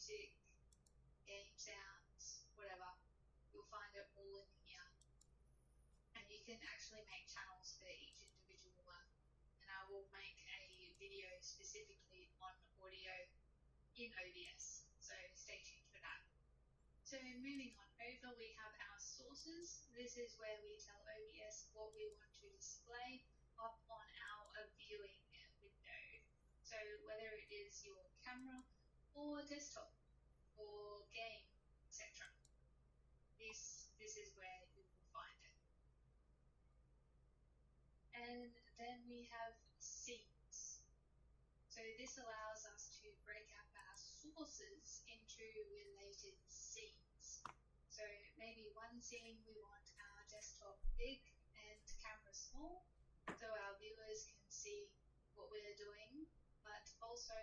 music, game sounds, whatever. You'll find it all in here. And you can actually make channels for each individual one. And I will make a video specifically on audio in OBS. So stay tuned for that. So moving on over, we have our sources. This is where we tell OBS what we want to display up on our viewing window. So whether it is your camera or desktop or game, etc. This is where you will find it. And then we have scenes. So this allows us to break up our sources into related scenes. So maybe one scene we want our desktop big and camera small, so our viewers can see what we're doing, but also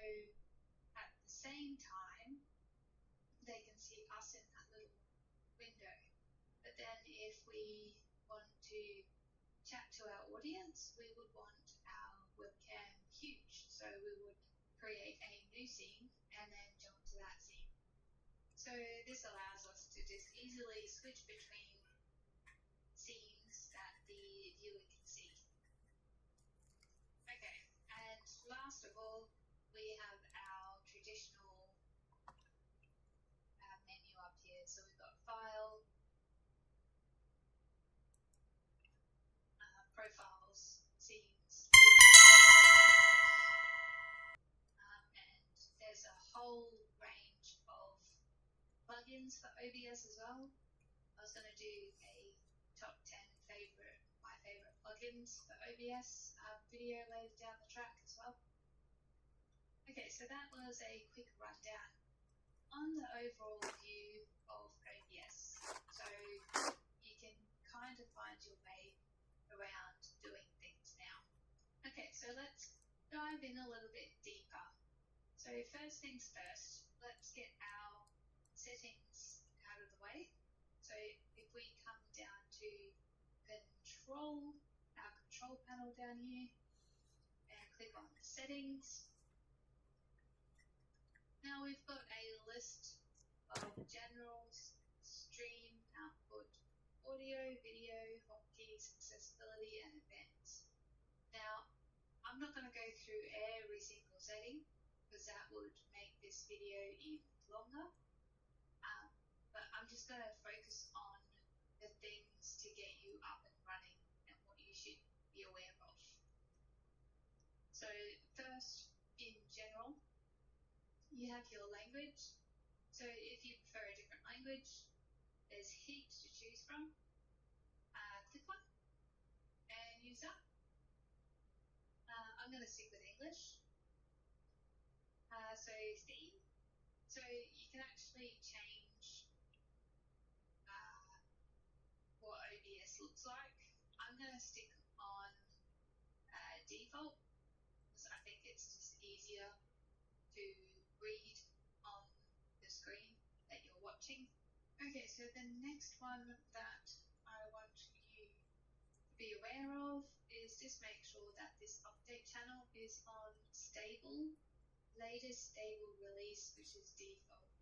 at the same time they can see us in that little window. But then if we want to chat to our audience, we would want our webcam huge. So we would create a new scene and then jump to that scene. So this allows us to just easily switch between scenes that the viewer can see. Okay, and last of all, we have our traditional menu up here. So we've got File, Profiles, Scenes, and there's a whole range of plugins for OBS as well. I was going to do a top 10 my favorite plugins for OBS video later down the track as well. Okay, so that was a quick rundown on the overall view of OBS. So you can kind of find your way around doing things now. Okay, so let's dive in a little bit deeper. So first things first, let's get our settings out of the way. So if we come down to our control panel down here, and click on settings. Now we've got a list of generals, stream, output, audio, video, hotkeys, accessibility, and events. Now, I'm not going to go through every single setting because that would make this video even longer. But I'm just going to focus on the things to get you up and running and what you should be aware of. So first, in general, you have your language. So if you prefer a different language, there's heaps to choose from. Click one and use that. I'm going to stick with English. So theme. So you can actually change what OBS looks like. I'm going to stick on default because I think it's just easier to read on the screen that you're watching. Okay, so the next one that I want you to be aware of is just make sure that this update channel is on latest stable release, which is default.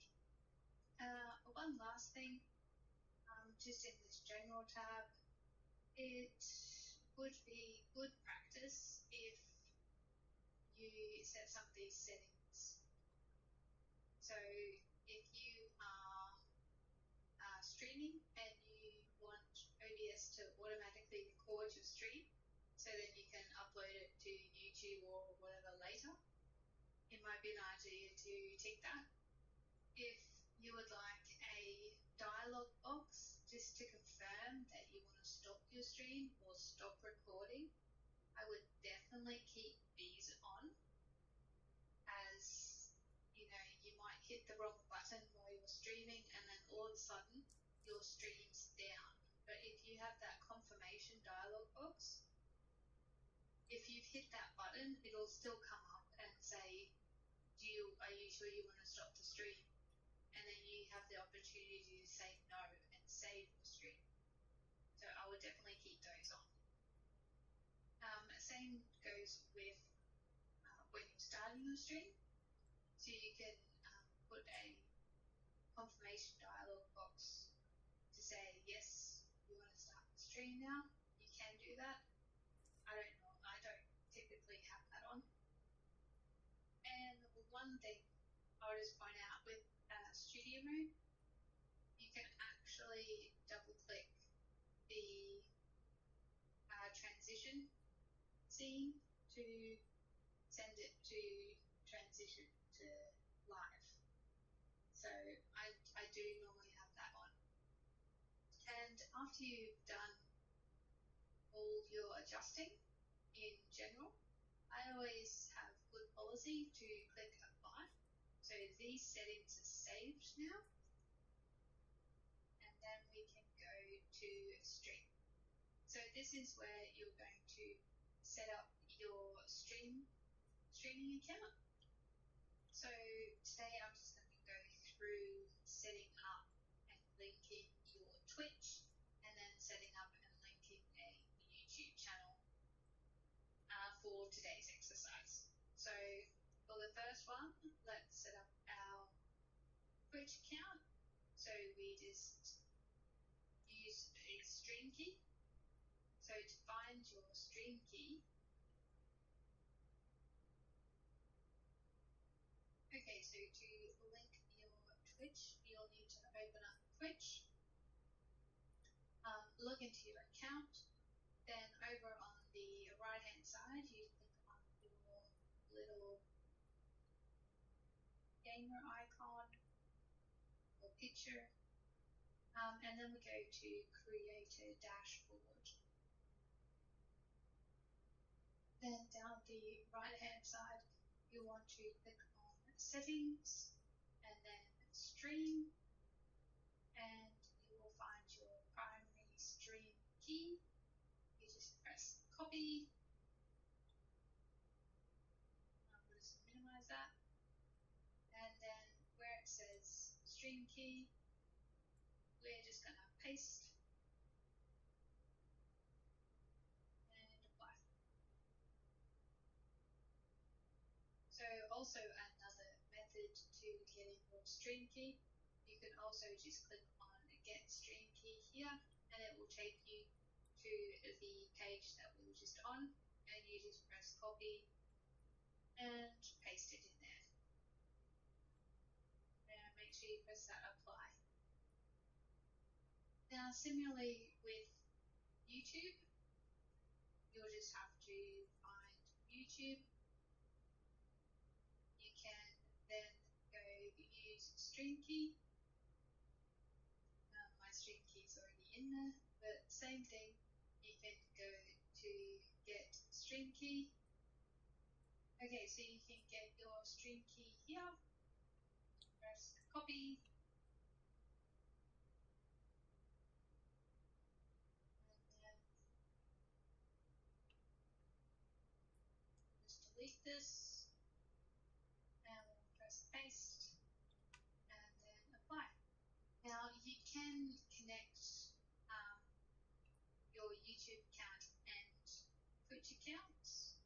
One last thing, just in this general tab, it would be good practice if you set some of these settings. So if you are streaming and you want OBS to automatically record your stream so then you can upload it to YouTube or whatever later, it might be an idea to tick that. If you would like a dialog box just to confirm that you want to stop your stream or stop recording, I would definitely keep these on, as you know, you might hit the wrong button while you're streaming and then all of a sudden your stream's down. But if you have that confirmation dialog box, if you've hit that button, it'll still come up and say, are you sure you want to stop the stream? And then you have the opportunity to say no and save the stream. So I would definitely keep those on. Same goes with when you're starting your stream. So you can put a confirmation dialog box to say, yes, you want to start the stream now. You can do that. I don't typically have that on. And one thing I'll just point out with Studio Mode, you can actually double click the transition scene to send it to transition to live. So I do normally have that on. And after you've done all your adjusting in general, I always have good policy to click apply. So these settings are saved now. And then we can go to stream. So this is where you're going to set up your streaming account. So today I'm just going to go through setting up and linking your Twitch, and then setting up and linking a YouTube channel for today's exercise. So for the first one, let's set up our Twitch account. So we just use a stream key. So to find your stream key, okay, so to link your Twitch, you'll need to open up Twitch, log into your account, then over on the right hand side, you click on your little gamer icon or picture, and then we go to Creator Dashboard. Then down the right hand side, you want to click on Settings, and then Stream, and you will find your primary stream key. You just press copy. I'll just minimize that. And then where it says stream key, we're just going to paste and apply. So also another method to getting your stream key, you can also just click on get stream key here, and it will take you to the page that we were just on, and you just press copy and paste it in there. And make sure you press that apply. Now similarly with YouTube, you'll just have to find YouTube. You can then go use stream key. My stream key is already in there, but same thing, you can go to get stream key. Okay, so you can get your stream key here, press copy, and then just delete this, and we'll press paste, and then apply. Now you can connect your YouTube account and Twitch accounts.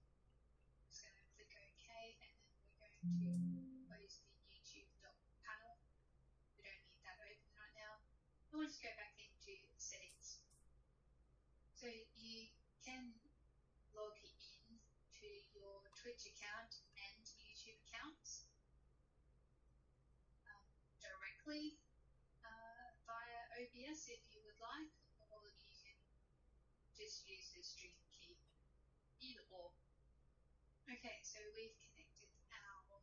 I'm just going to click OK, and then we're going to close the YouTube.panel. We don't need that open right now. And we'll just go back into settings. So you can log in to your Twitch account and YouTube accounts directly via OBS if you would like, or you can just use the stream key, either or. Okay, so we've connected our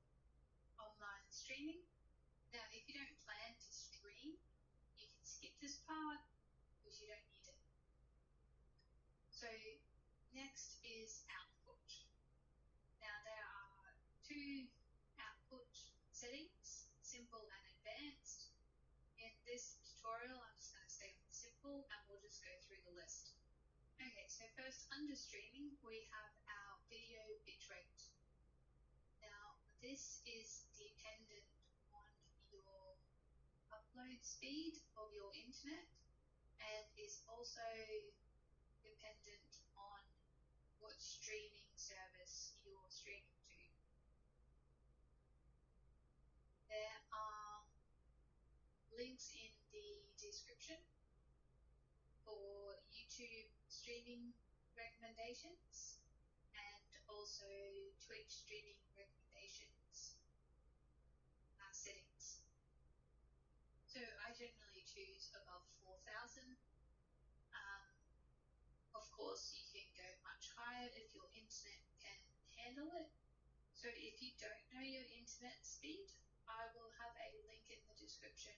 online streaming. Now, if you don't plan to stream, you can skip this part because you don't need it. So next is output. Now, there are two output settings, simple and advanced. In this tutorial, I'm just going to stay on simple, and we'll just go through the list. Okay, so first under streaming, we have our video bitrate. Now, this is dependent on your upload speed of your internet, and is also dependent on what streaming service you're streaming to. There are links in the description for YouTube streaming recommendations and also Twitch streaming recommendations settings. So I generally choose above 4,000. Of course, you can go much higher if your internet can handle it. So if you don't know your internet speed, I will have a link in the description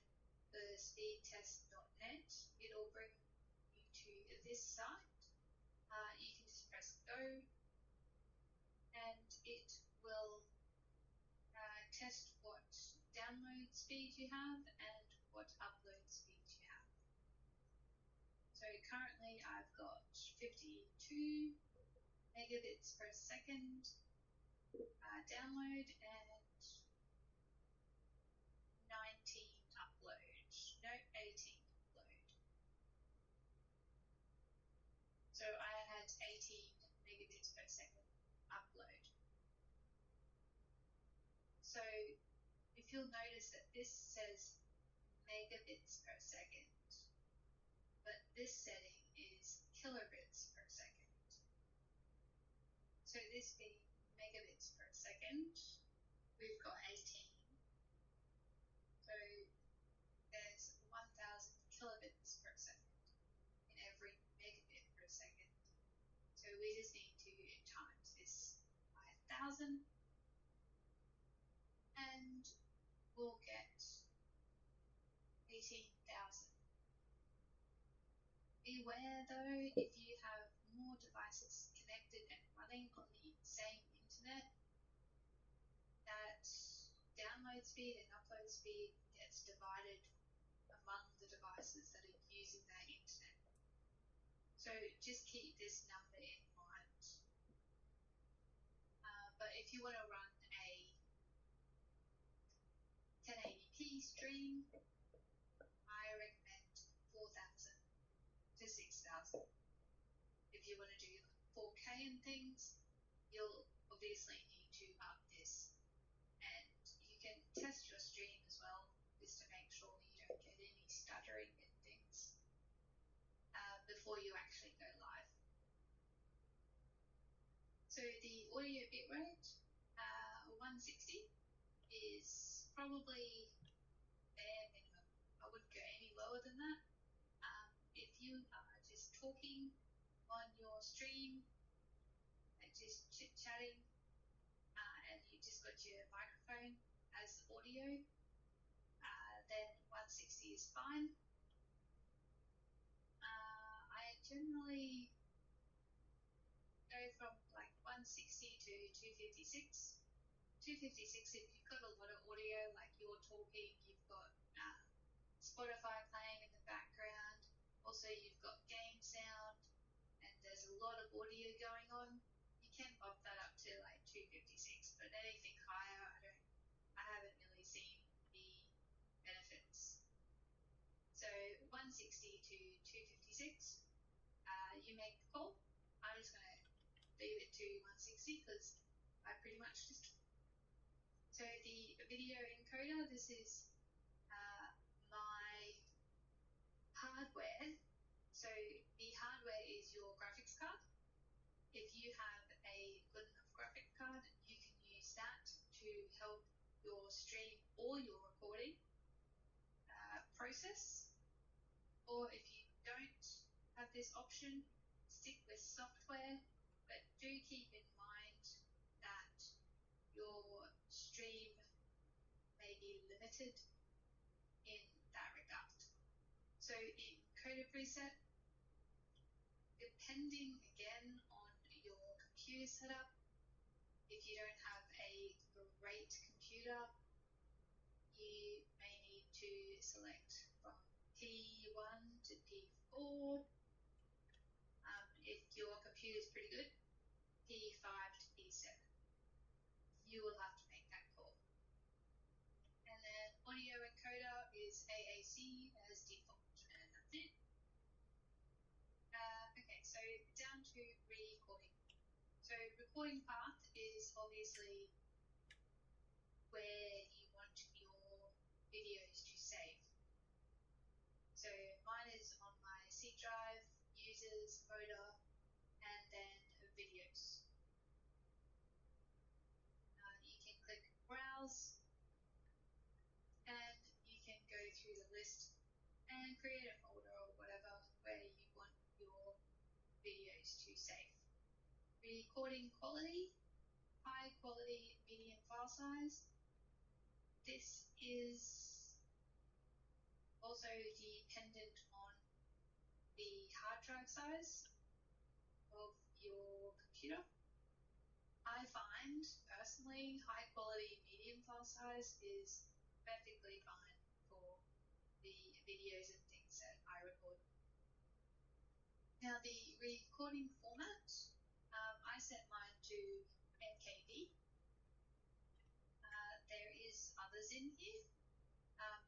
for speedtest.net. It'll bring you to this site. You can just press go and it will test what download speed you have and what upload speed you have. So currently I've got 52 megabits per second download and 19 upload. No, 18 upload. So I had 18 megabits per second upload. So if you'll notice that this says megabits per second, but this setting is kilobits per second. So this being megabits per second, we've got 18. So there's 1,000 kilobits per second in every megabit per second. So we just need to times this by 1,000 and we'll get 18,000. Beware though, if you have more devices connected and running on the same internet, that download speed and upload speed gets divided among the devices that are using that internet. So just keep this number in mind. But if you want to run a 1080p stream, I recommend 4,000 to 6,000. If you want to do 4K and things, you'll obviously need to up this. And you can test your stream as well, just to make sure you don't get any stuttering and things before you actually go live. So the audio bitrate, 160 is probably bare minimum. I wouldn't go any lower than that. If you are just talking on your stream and just chit-chatting and you just got your microphone as audio, then 160 is fine. I generally go from like 160 to 256. 256 if you've got a lot of audio, like you're talking, you've got Spotify playing in the background, also you've got game sound, and there's a lot of audio going on, you can bump that up to like 256, but anything higher, I haven't really seen the benefits. So 160 to 256, you make the call. I'm just going to leave it to 160 because I pretty much just. So the video encoder, this is my hardware. So the hardware is your graphics card. If you have a good enough graphics card, you can use that to help your stream or your recording process. Or if you don't have this option, stick with software, but do keep in mind that your stream may be limited in that regard. So in Coda Preset, depending again on your computer setup, if you don't have a great computer, you may need to select from P1 to P4. If your computer is pretty good, P5 to P7. You will have to make that call. And then audio encoder is AAC as default, and that's it. Okay, so down to recording. So recording path is obviously where you want your videos to save. sensors, motor, and then videos. You can click Browse, and you can go through the list and create a folder or whatever where you want your videos to save. Recording quality, high quality, medium file size. This is also dependent on the hard drive size of your computer. I find personally high quality medium file size is perfectly fine for the videos and things that I record. Now the recording format, I set mine to MKV. There is others in here,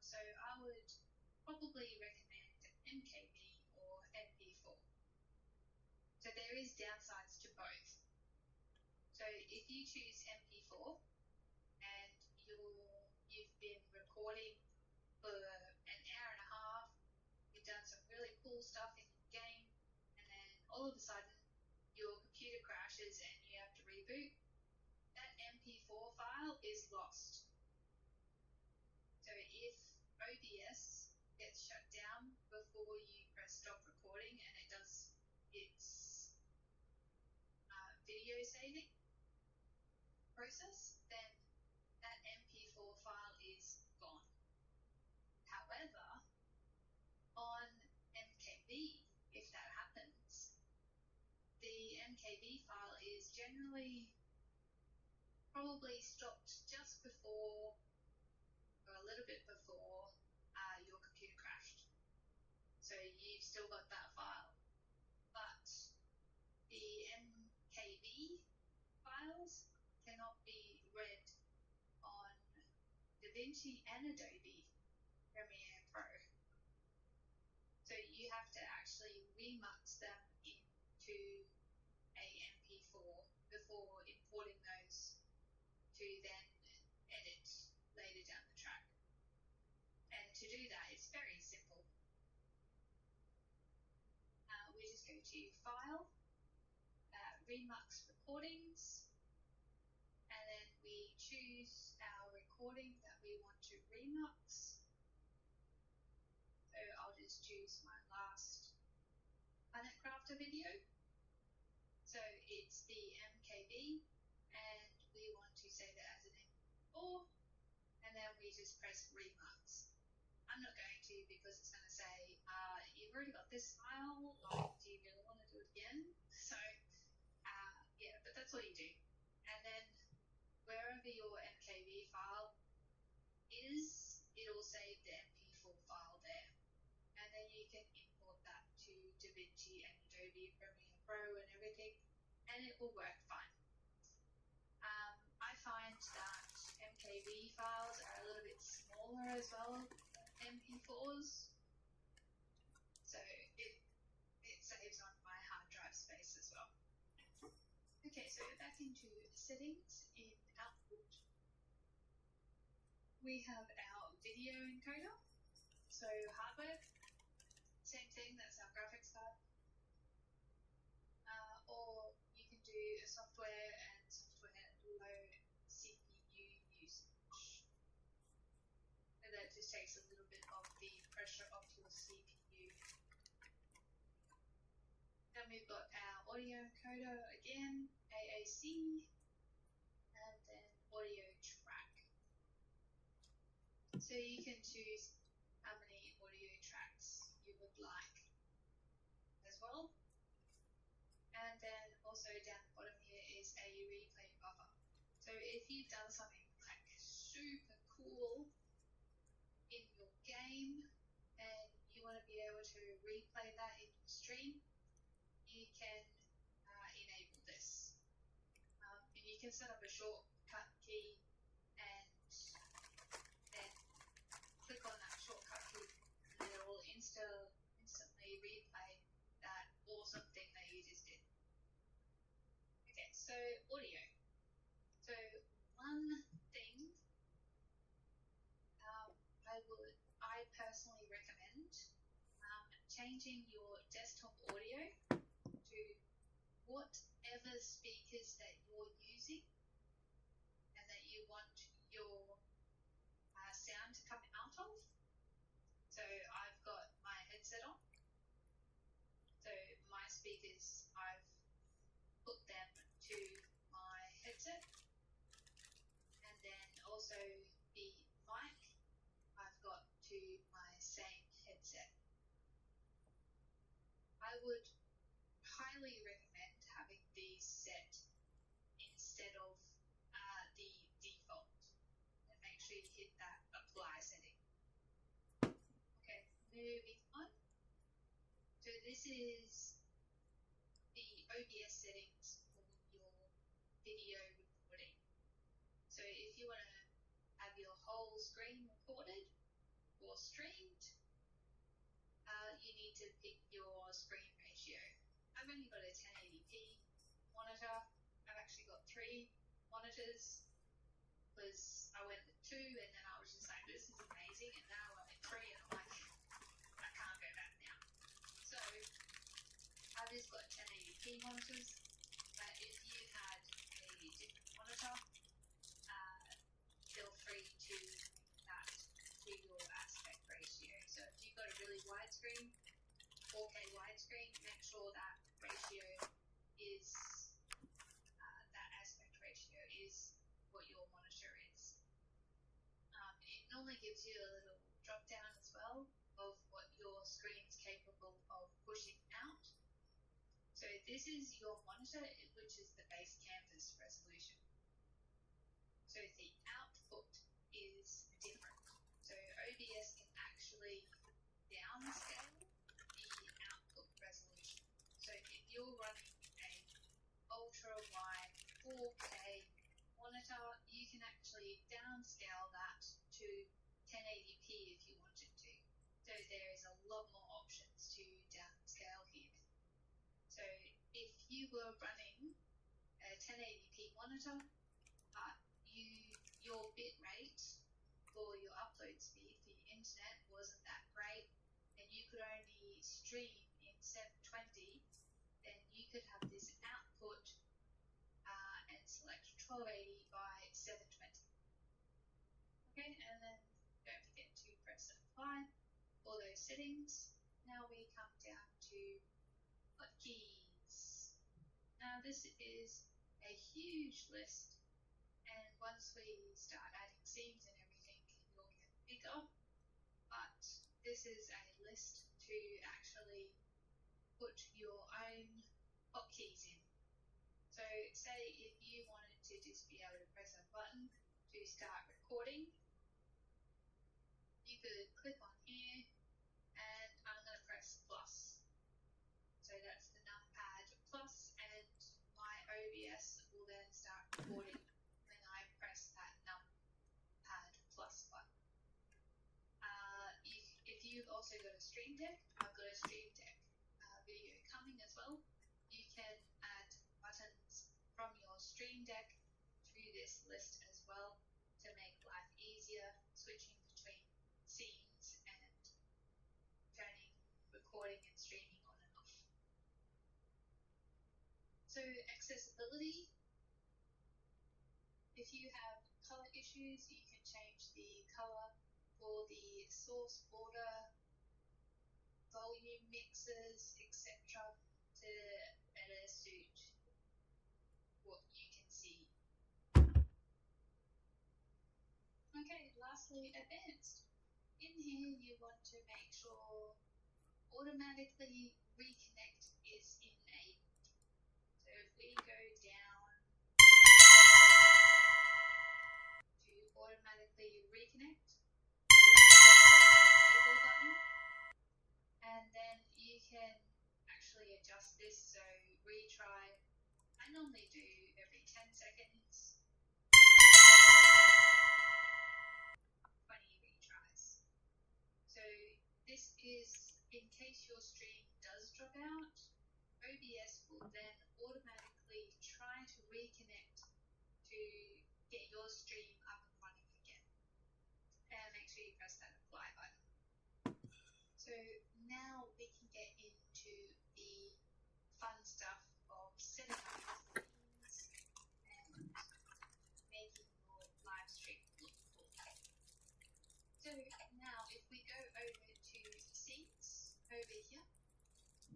so I would probably recommend MKV or MP4. So there is downsides to both. So if you choose MP4 and you've been recording for an hour and a half, you've done some really cool stuff in your game, and then all of a sudden your computer crashes and you have to reboot, that MP4 file is lost. So if OBS gets shut down before you press stop recording and it does its video saving process, then that MP4 file is gone. However, on MKV, if that happens, the MKV file is generally probably stopped just before or a little bit before your computer crashed. So you've still got that file. But the MKV files cannot be read on DaVinci and Adobe Premiere Pro. So you have to actually remux them into a MP4 before importing those to then edit later down the track. And to do that, it's very simple. We just go to File, Remux Recordings, and then we choose our recording that we want to remux. So I'll just choose my last Planet Crafter video. So it's the MKV, and we want to save it as an MP4, and then we just press remux. I'm not going to because it's going to say, you've already got this file, like, do you really want to do it again? So, yeah, but that's all you do. And then wherever your MKV file is, it'll save the MP4 file there. And then you can import that to DaVinci and Adobe Premiere Pro and everything, and it will work fine. I find that MKV files are a little bit smaller as well than MP4s, so it saves on my hard drive space as well. Okay, so back into settings in Output. We have our video encoder, so hardware, same thing, that's our graphics card. Or you can do a software and software low CPU usage. And that just takes a little bit of the pressure off your CPU. Then we've got our audio encoder again, AAC, and then audio track. So you can choose how many audio tracks you would like as well. And then also down the bottom here is a replay buffer. So if you've done something like super cool in your game and you want to be able to replay that in your stream, you can enable this. And you can set up a shortcut key and then click on that shortcut key and it will instantly replay that awesome thing that you just did. Okay, so audio. So one thing I personally recommend changing your desktop audio whatever speakers that you're using and that you want your sound to come out of. So I've got my headset on. So my speakers, I've put them to my headset. And then also the mic, I've got to my same headset. I would highly recommend having these set instead of the default, and make sure you hit that apply setting. Okay, moving on. So this is the OBS settings for your video recording. So if you want to have your whole screen recorded or streamed, you need to pick your screen ratio. I've only got a 1080p monitor. I've actually got 3 monitors because I went with 2 and then I was just like, this is amazing, and then I went with 3 and I'm like, I can't go back now. So I've just got 1080p monitors, but if you had a different monitor, feel free to make that to your aspect ratio. So if you've got a really wide screen, 4K widescreen, make sure that ratio is, that aspect ratio is what your monitor is. It normally gives you a little drop down as well of what your screen's capable of pushing out. So this is your monitor, which is the base canvas resolution. So the output is different. So OBS can actually downscale the output resolution. So if you're running a ultra wide 4K monitor, you can actually downscale that to 1080p if you wanted to. So there is a lot more options to downscale here. So if you were running a 1080p monitor, your bit rate for your upload speed for your internet wasn't that great, and you could only stream in 720, then you could have this output and select 1280 by 720. Okay, and then don't forget to press apply for those settings. Now we come down to hotkeys. Now this is a huge list, and once we start adding scenes and everything, it will get bigger, but this is a list to actually put your own hotkeys in. So say if you wanted to just be able to press a button to start recording, you could click on here and I'm going to press plus. So that's the numpad plus, and my OBS will then start recording when I press that numpad plus button. If you've also got a Stream Deck, I've got a Stream Deck video coming as well. You can add buttons from your Stream Deck to this list as well to make life easier, switching between scenes and turning recording and streaming on and off. So accessibility, if you have color issues, you can change the color for the source border, volume mixes, etc. to better suit what you can see. Okay, lastly, advanced. In here you want to make sure automatically reconnect is enabled. So if we go down to automatically reconnect, you want to click the enable button, and then you can actually adjust this. So retry, I normally do every 10 seconds, 20 retries. So this is in case your stream does drop out, OBS will then automatically try to reconnect to get your stream up and running again. And make sure you press that apply button. So now we can get into the fun stuff of setting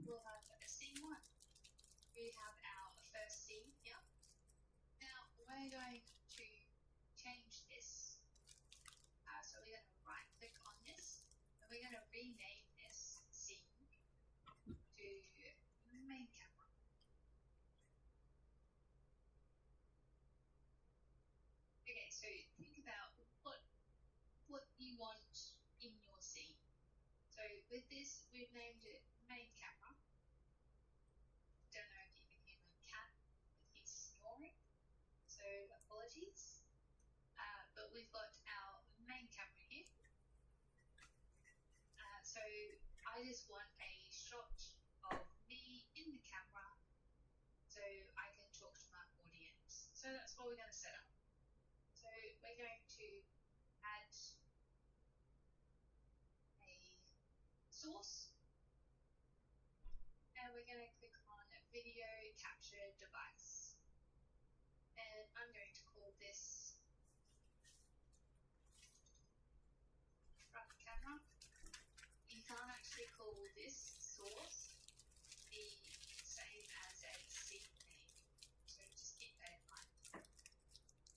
we'll have a scene 1. We have our first scene here. Now we're going to change this. So we're going to right click on this and we're going to rename this scene to main camera. Okay, so think about what you want in your scene. So with this, we've named it main camera. Don't know if you can hear my cat, but he's snoring, so apologies. But we've got our main camera here. So I just want a shot of me in the camera so I can talk to my audience. So that's what we're going to set up. So we're going to add a source and we're going to click on a video capture device. And I'm going to call this front camera. You can't actually call this source the same as a scene name, so just keep that in mind.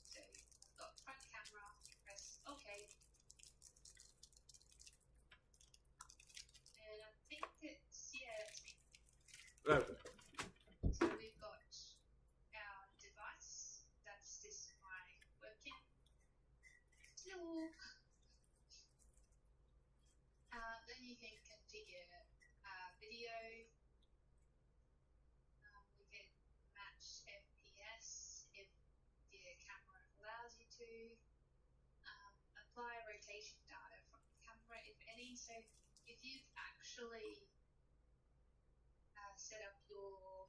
So I've got front camera, press OK, and I think it's, that's me. Okay. So we've got our device, that's this my webcam. Hello. Then you can configure video. We can match FPS if the camera allows you to. Apply rotation data from the camera, if any. So if you've actually set up your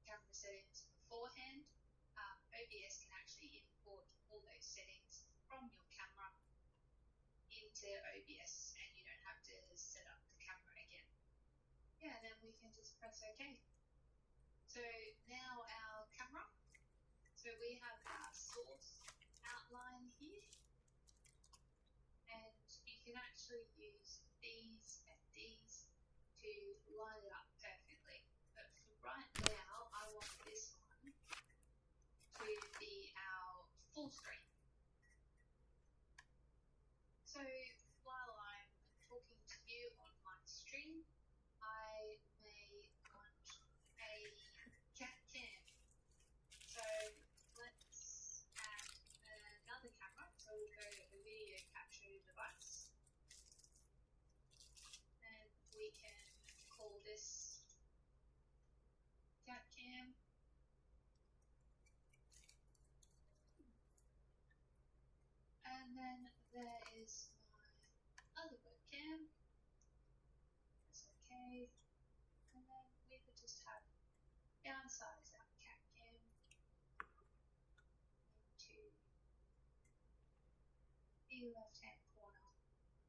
camera settings beforehand, OBS can actually import all those settings from your camera into OBS and you don't have to set up the camera again. Yeah, and then we can just press OK. So now our camera, so we have our source outline here, and you can actually use these and these to line it up perfectly. But for right now, I want this one to be our full screen. So while I'm talking to you on my stream, I may want a cat cam. So let's add another camera. So we'll go to a video capture device. And we can call this cat cam. And then there is my other webcam. That's okay. And then we could just have downsize our cat cam into the left-hand corner.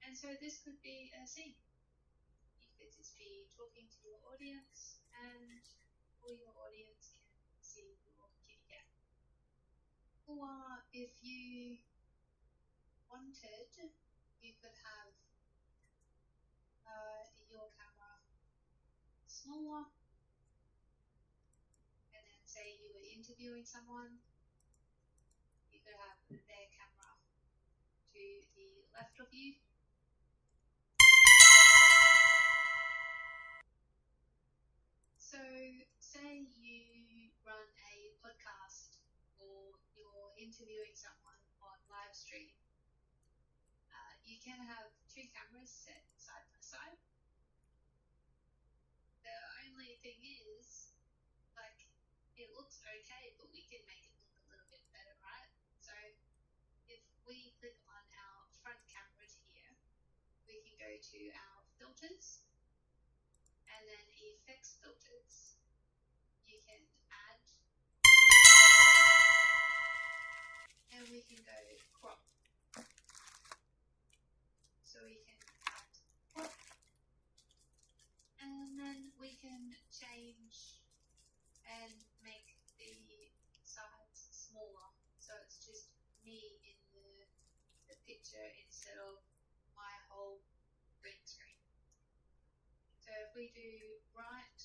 And so this could be a scene. You could just be talking to your audience and all your audience can see your kitty cat. Or if you wanted, you could have your camera smaller, and then say you were interviewing someone, you could have their camera to the left of you. So say you run a podcast or you're interviewing someone on live stream. You can have two cameras set side by side. The only thing is, like, it looks okay, but we can make it look a little bit better, right? So if we click on our front cameras here, we can go to our filters and then effects filters. You can add and we can go crop. So we can add crop, and then we can change and make the sides smaller, so it's just me in the picture instead of my whole green screen. So if we do right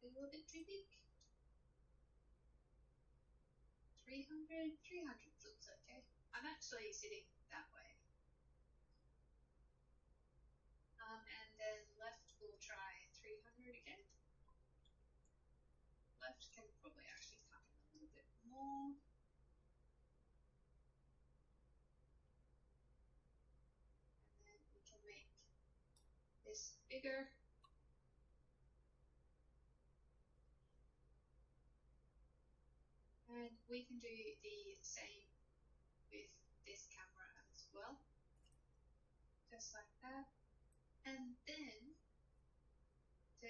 probably a little bit too big. 300 looks okay. I'm actually sitting that way. And then left we'll try 300 again. Left can probably actually come in a little bit more. And then we can make this bigger. And we can do the same with this camera as well. Just like that. And then to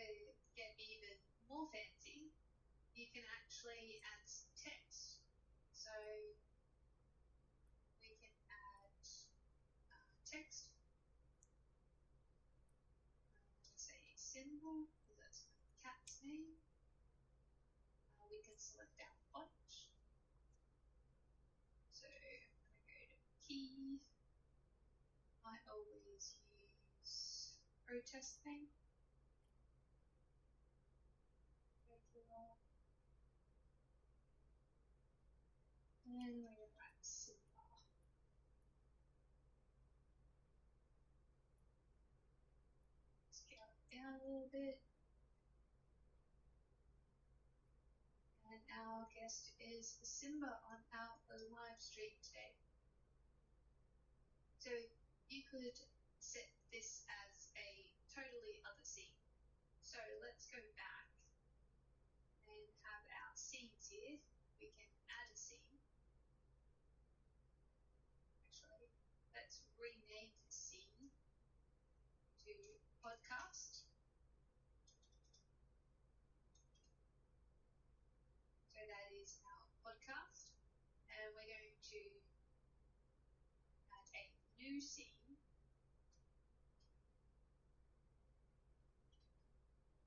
get even more fancy, you can actually add some text. So we can add text. Say symbol, because that's my cat's name. We can select our font. So I'm going to go to key. I always use Protest Bank. And we're going to write Simba. Scale it down a little bit. And our guest is Simba on our live stream today. So you could set this as a totally other scene. So let's go back and have our scenes here. We can add a scene. Actually, let's rename the scene to podcast. So that is our podcast. And we're going to add a new scene.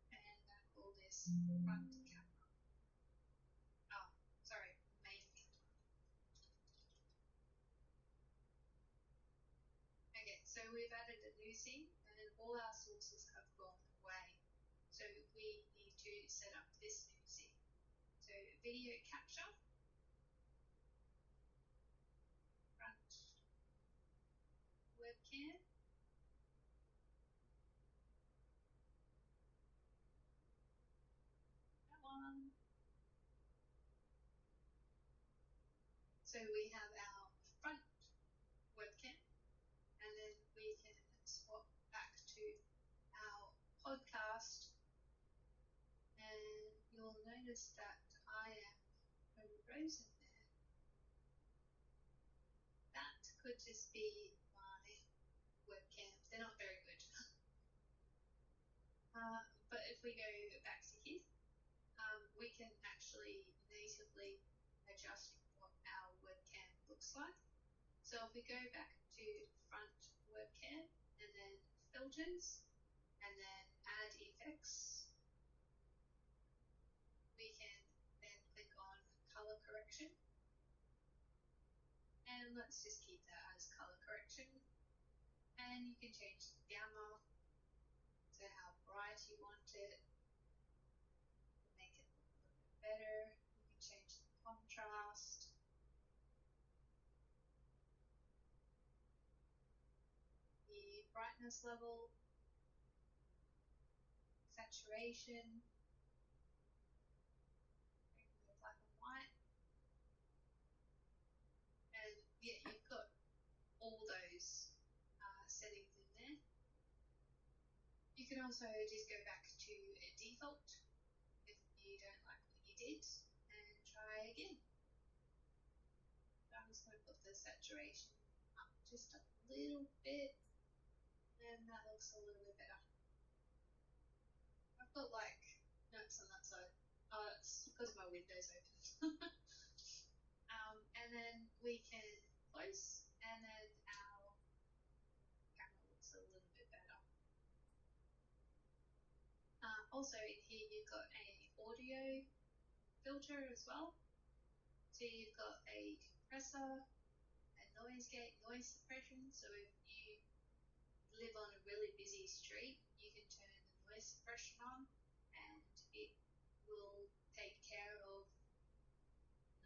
And I call this front camera. Oh, sorry, main camera. Okay, so we've added a new scene and all our sources have gone away. So we need to set up this new scene. So video capture, front webcam, that one. So we have our front webcam and then we can swap back to our podcast and you'll notice that I am frozen there. That could just be my webcams. They're not very good. But if we go back to here, we can actually natively adjust what our webcam looks like. So if we go back to front webcam and then filters and then add effects, we can then click on color correction. And let's just keep that as color correction. And you can change the gamma to how bright you want it. Make it look a little bit better. You can change the contrast. The brightness level, saturation, black and white. And yeah, you've got all those settings in there. You can also just go back to a default if you don't like what you did and try again. So I'm just going to put the saturation up just a little bit and that looks a little bit better. I've got like notes on that side. It's because my window's open. And then we can close and then our camera looks a little bit better. Also in here you've got a audio filter as well. So you've got a compressor, a noise gate, noise suppression. So if you live on a really busy street, you can turn the noise suppression on and it will take care of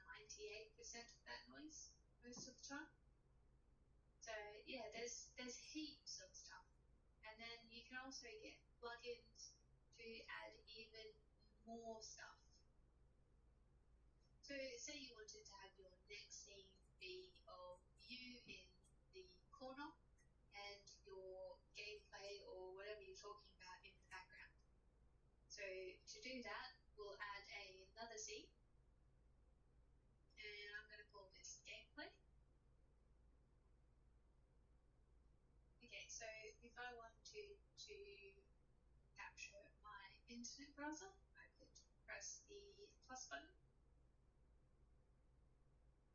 98% of that noise most of the time. So yeah, there's heaps of stuff. And then you can also get plugins to add even more stuff. So say you wanted to have your next scene be of you in the corner and your gameplay or whatever you're talking about in the background. So to do that, we'll add another scene, and I'm going to call this gameplay. Okay, so if I wanted to capture my internet browser, I could press the plus button,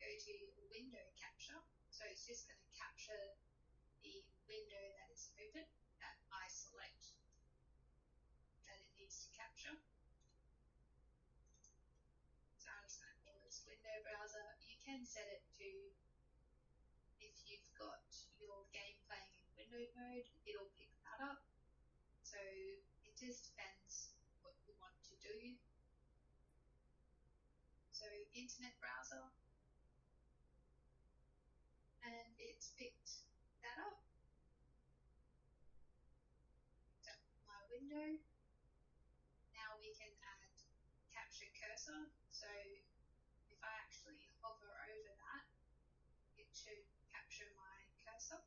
go to window capture. So it's just going to capture the window that is open that I select that it needs to capture. So I'm just going to call this window browser. You can set it to, if you've got your game playing in windowed mode, it'll pick that up. So it just depends what you want to do. So internet browser, and it's picked that up. Picked up my window. Now we can add capture cursor. So if I actually hover over that, it should capture my cursor,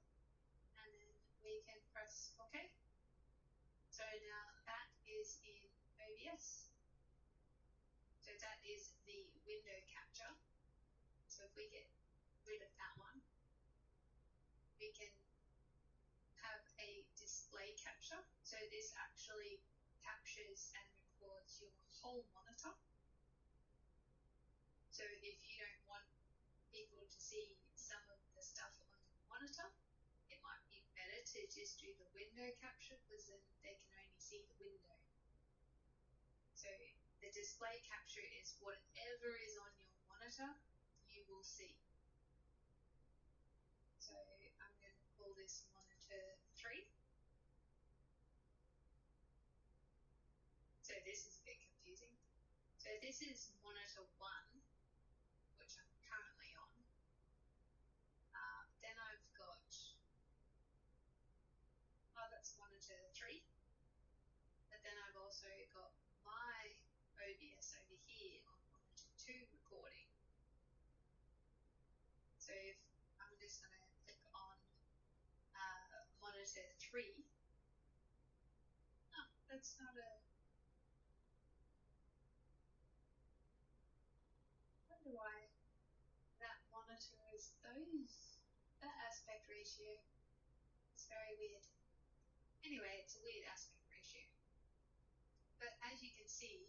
and then we can press OK. So now that is in OBS. So that is the window capture. So if we get rid of that one, we can have a display capture. So this actually captures and records your whole monitor. So if you don't want people to see some of the stuff on the monitor, it might be better to just do the window capture, because then they can only see the window. So the display capture is whatever is on your monitor, you will see. So I'm going to call this monitor 3. So this is a bit confusing. So this is monitor 1, which I'm currently on. Then I've got, that's monitor 3. But then I've also got my OBS over here on monitor 2 recording. So if I'm just going to click on monitor 3. Oh, that's not a... I wonder why that monitor is that aspect ratio. It's very weird. Anyway, it's a weird aspect ratio. But as you can see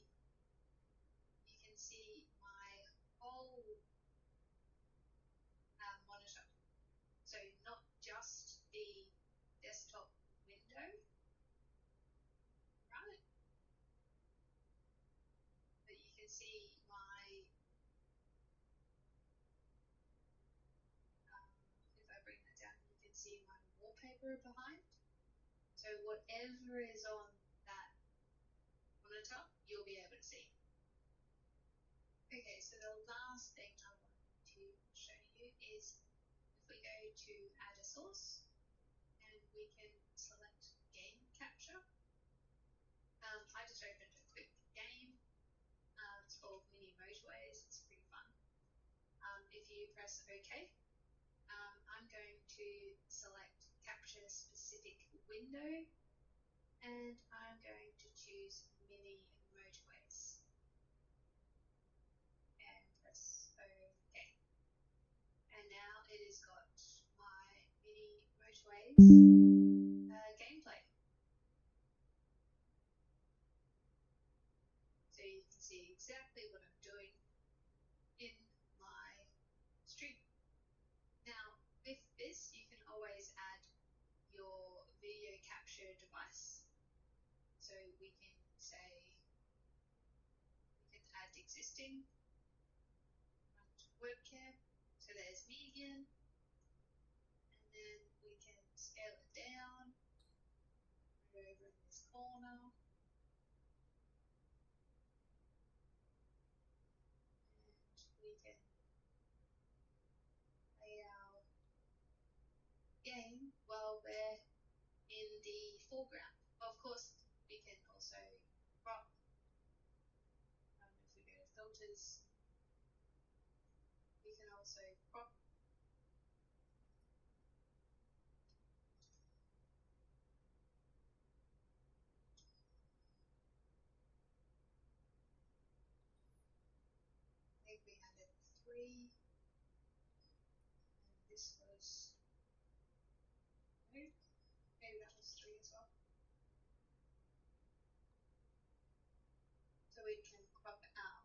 my whole monitor. So not just the desktop window, right? But you can see my, if I bring that down, you can see my wallpaper behind. So whatever is on that monitor, you'll be able to see. Okay, so the last thing I wanted to show you is if we go to add a source, and we can select game capture. I just opened a quick game. It's called Mini Motorways. It's pretty fun. If you press OK, I'm going to select capture specific window, and I'm going to choose Mini Motorways and press OK. And now it has got my Mini Motorways gameplay. So you can see exactly what I'm doing in my stream. Now, with this, you can always add your video capture device. So we can say, we can add existing webcam. So there's me again. And then we can scale it down, put it over in this corner. can play our game while we're in the foreground. Of course, we can also crop. If we go to filters, we can also crop. I think we had it 3, and this was no, maybe that was 3 as well. So we can crop our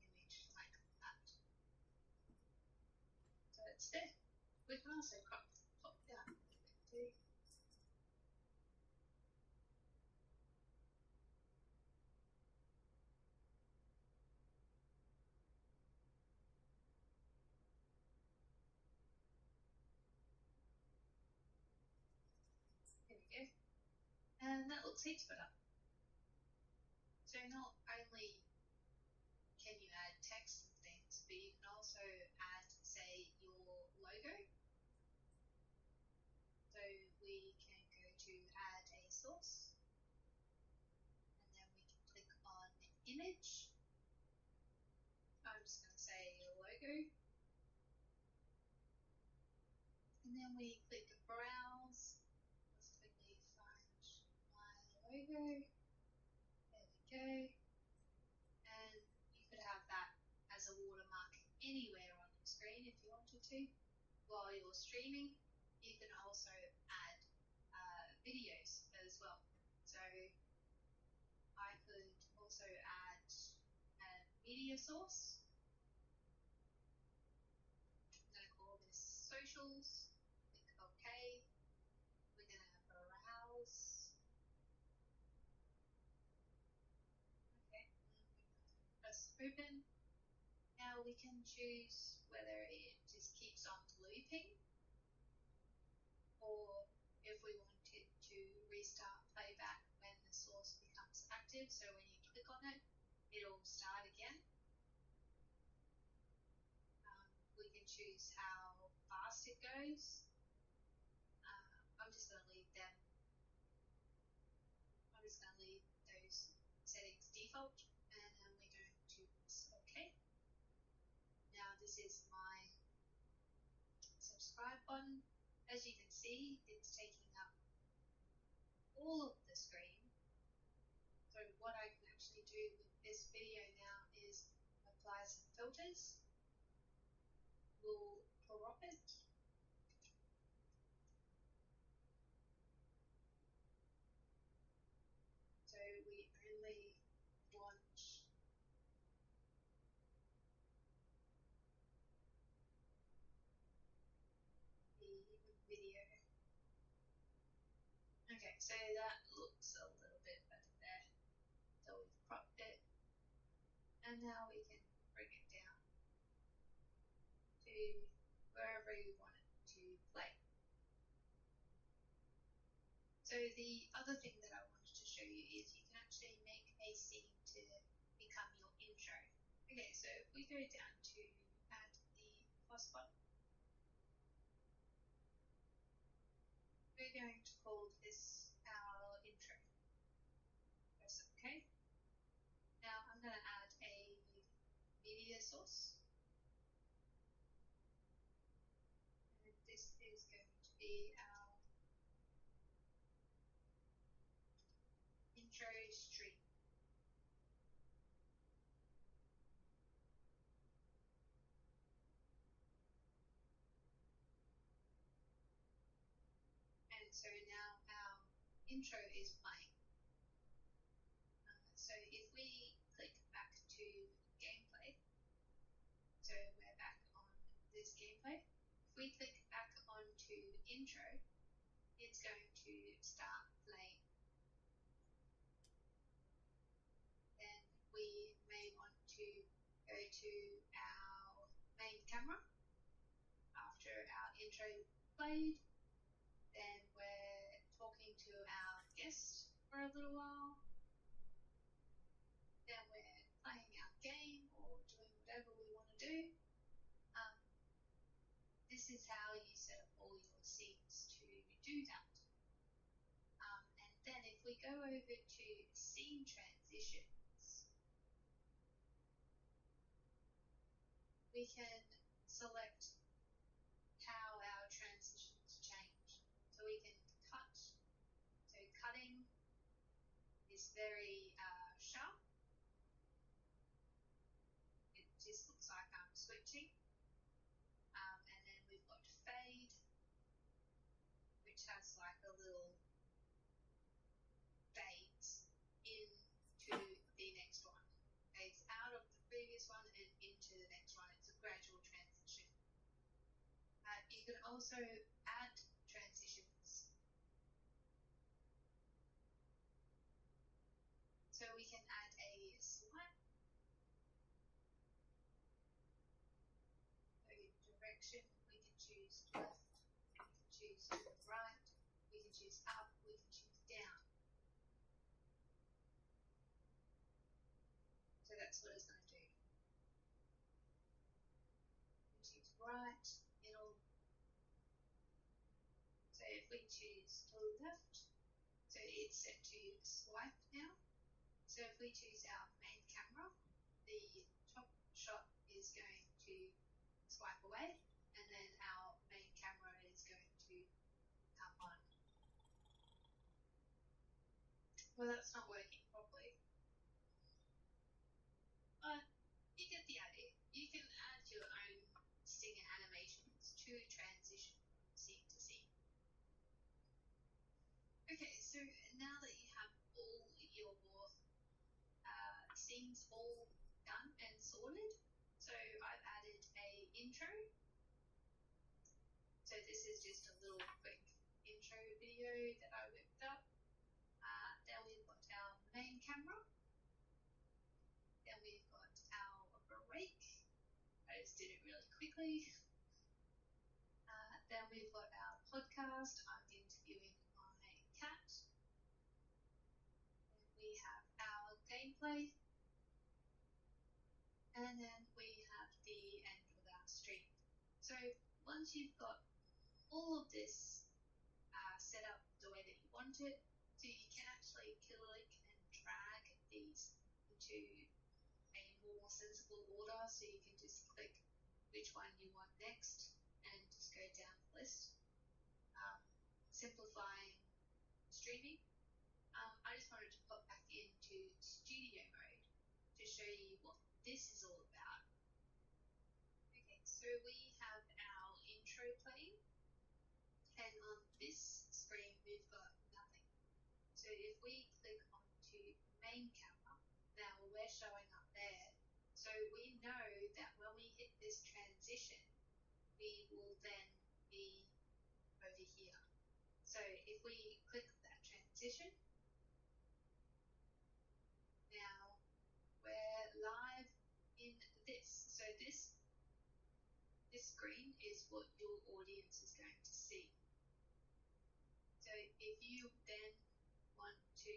image like that. So it's there. We can also crop top down a little bit too. There we go. And that looks heaps better. So not only can you add text and things, but you can also add, say, your logo. So we can go to add a source, and then we can click on image. I'm just going to say logo. And then we click browse. Let's quickly find my logo. There we go. And you could have that as a watermark anywhere on your screen if you wanted to. While you're streaming, you can also add videos as well. So I could also add a media source. I'm going to call this socials. Click OK. We're going to browse. Okay, press open. Now we can choose whether it just keeps on looping, or if we wanted to restart playback when the source becomes active. So when you click on it, it'll start again. We can choose how fast it goes. I'm just going to leave those settings default, and then we're going to press OK. Now this is my subscribe button. As you can see, it's taking up all of the screen. So what I can actually do with this video now is apply some filters. We'll crop it. So we only want the video. Okay, so that looks a little bit better there. So we've cropped it, and now we can bring it down to wherever you want it to play. So the other thing that I wanted to show you is you can actually make a scene to become your intro. Okay, so if we go down to add the plus button, we're going to call this our intro. Press OK. Now I'm going to add a media source. And this is going to be our intro stream. And so now our intro is playing. So if we click back to gameplay, so we're back on this gameplay. If we click back onto intro, it's going to start playing. Then we may want to go to our main camera after our intro played. Then we're talking to our guest for a little while. Then we're playing our game or doing whatever we want to do. is how you set up all your scenes to do that. And then if we go over to scene transitions, we can select how our transitions change. So we can cut. So cutting is very sharp. It just looks like I'm switching. And then we've got fade, which has like a little fades into the next one. Fades out of the previous one and into the next one. It's a gradual transition. You can also add transitions. So we can add a swipe. So direction, we can choose left, we can choose to the right, we can choose up, we can choose down. So that's what it's going to do. We choose right, middle. So if we choose to left, so it's set to swipe now. So if we choose our main camera, the top shot is going to swipe away, and then our main camera is going to come on. Well, that's not working properly. But you get the idea. You can add your own stinger animations to transition from scene to scene. Okay, so now that you have all your scenes all done and sorted, so I've added a intro. So this is just a little quick intro video that I whipped up. Then we've got our main camera. Then we've got our break. I just did it really quickly. Then we've got our podcast. I'm interviewing my cat. Then we have our gameplay. And then we have the end of our stream. So once you've got all of this set up the way that you want it, so you can actually click and drag these into a more sensible order, so you can just click which one you want next and just go down the list. Simplifying streaming. I just wanted to pop back into studio mode to show you what this is all about. Okay, so we have our intro playing, and on this screen we've got nothing. So if we click onto main camera, now we're showing up there. So we know that when we hit this transition, we will then be over here. So if we click that transition, now we're live in this. So this screen is what your audience is going to see. So if you then want to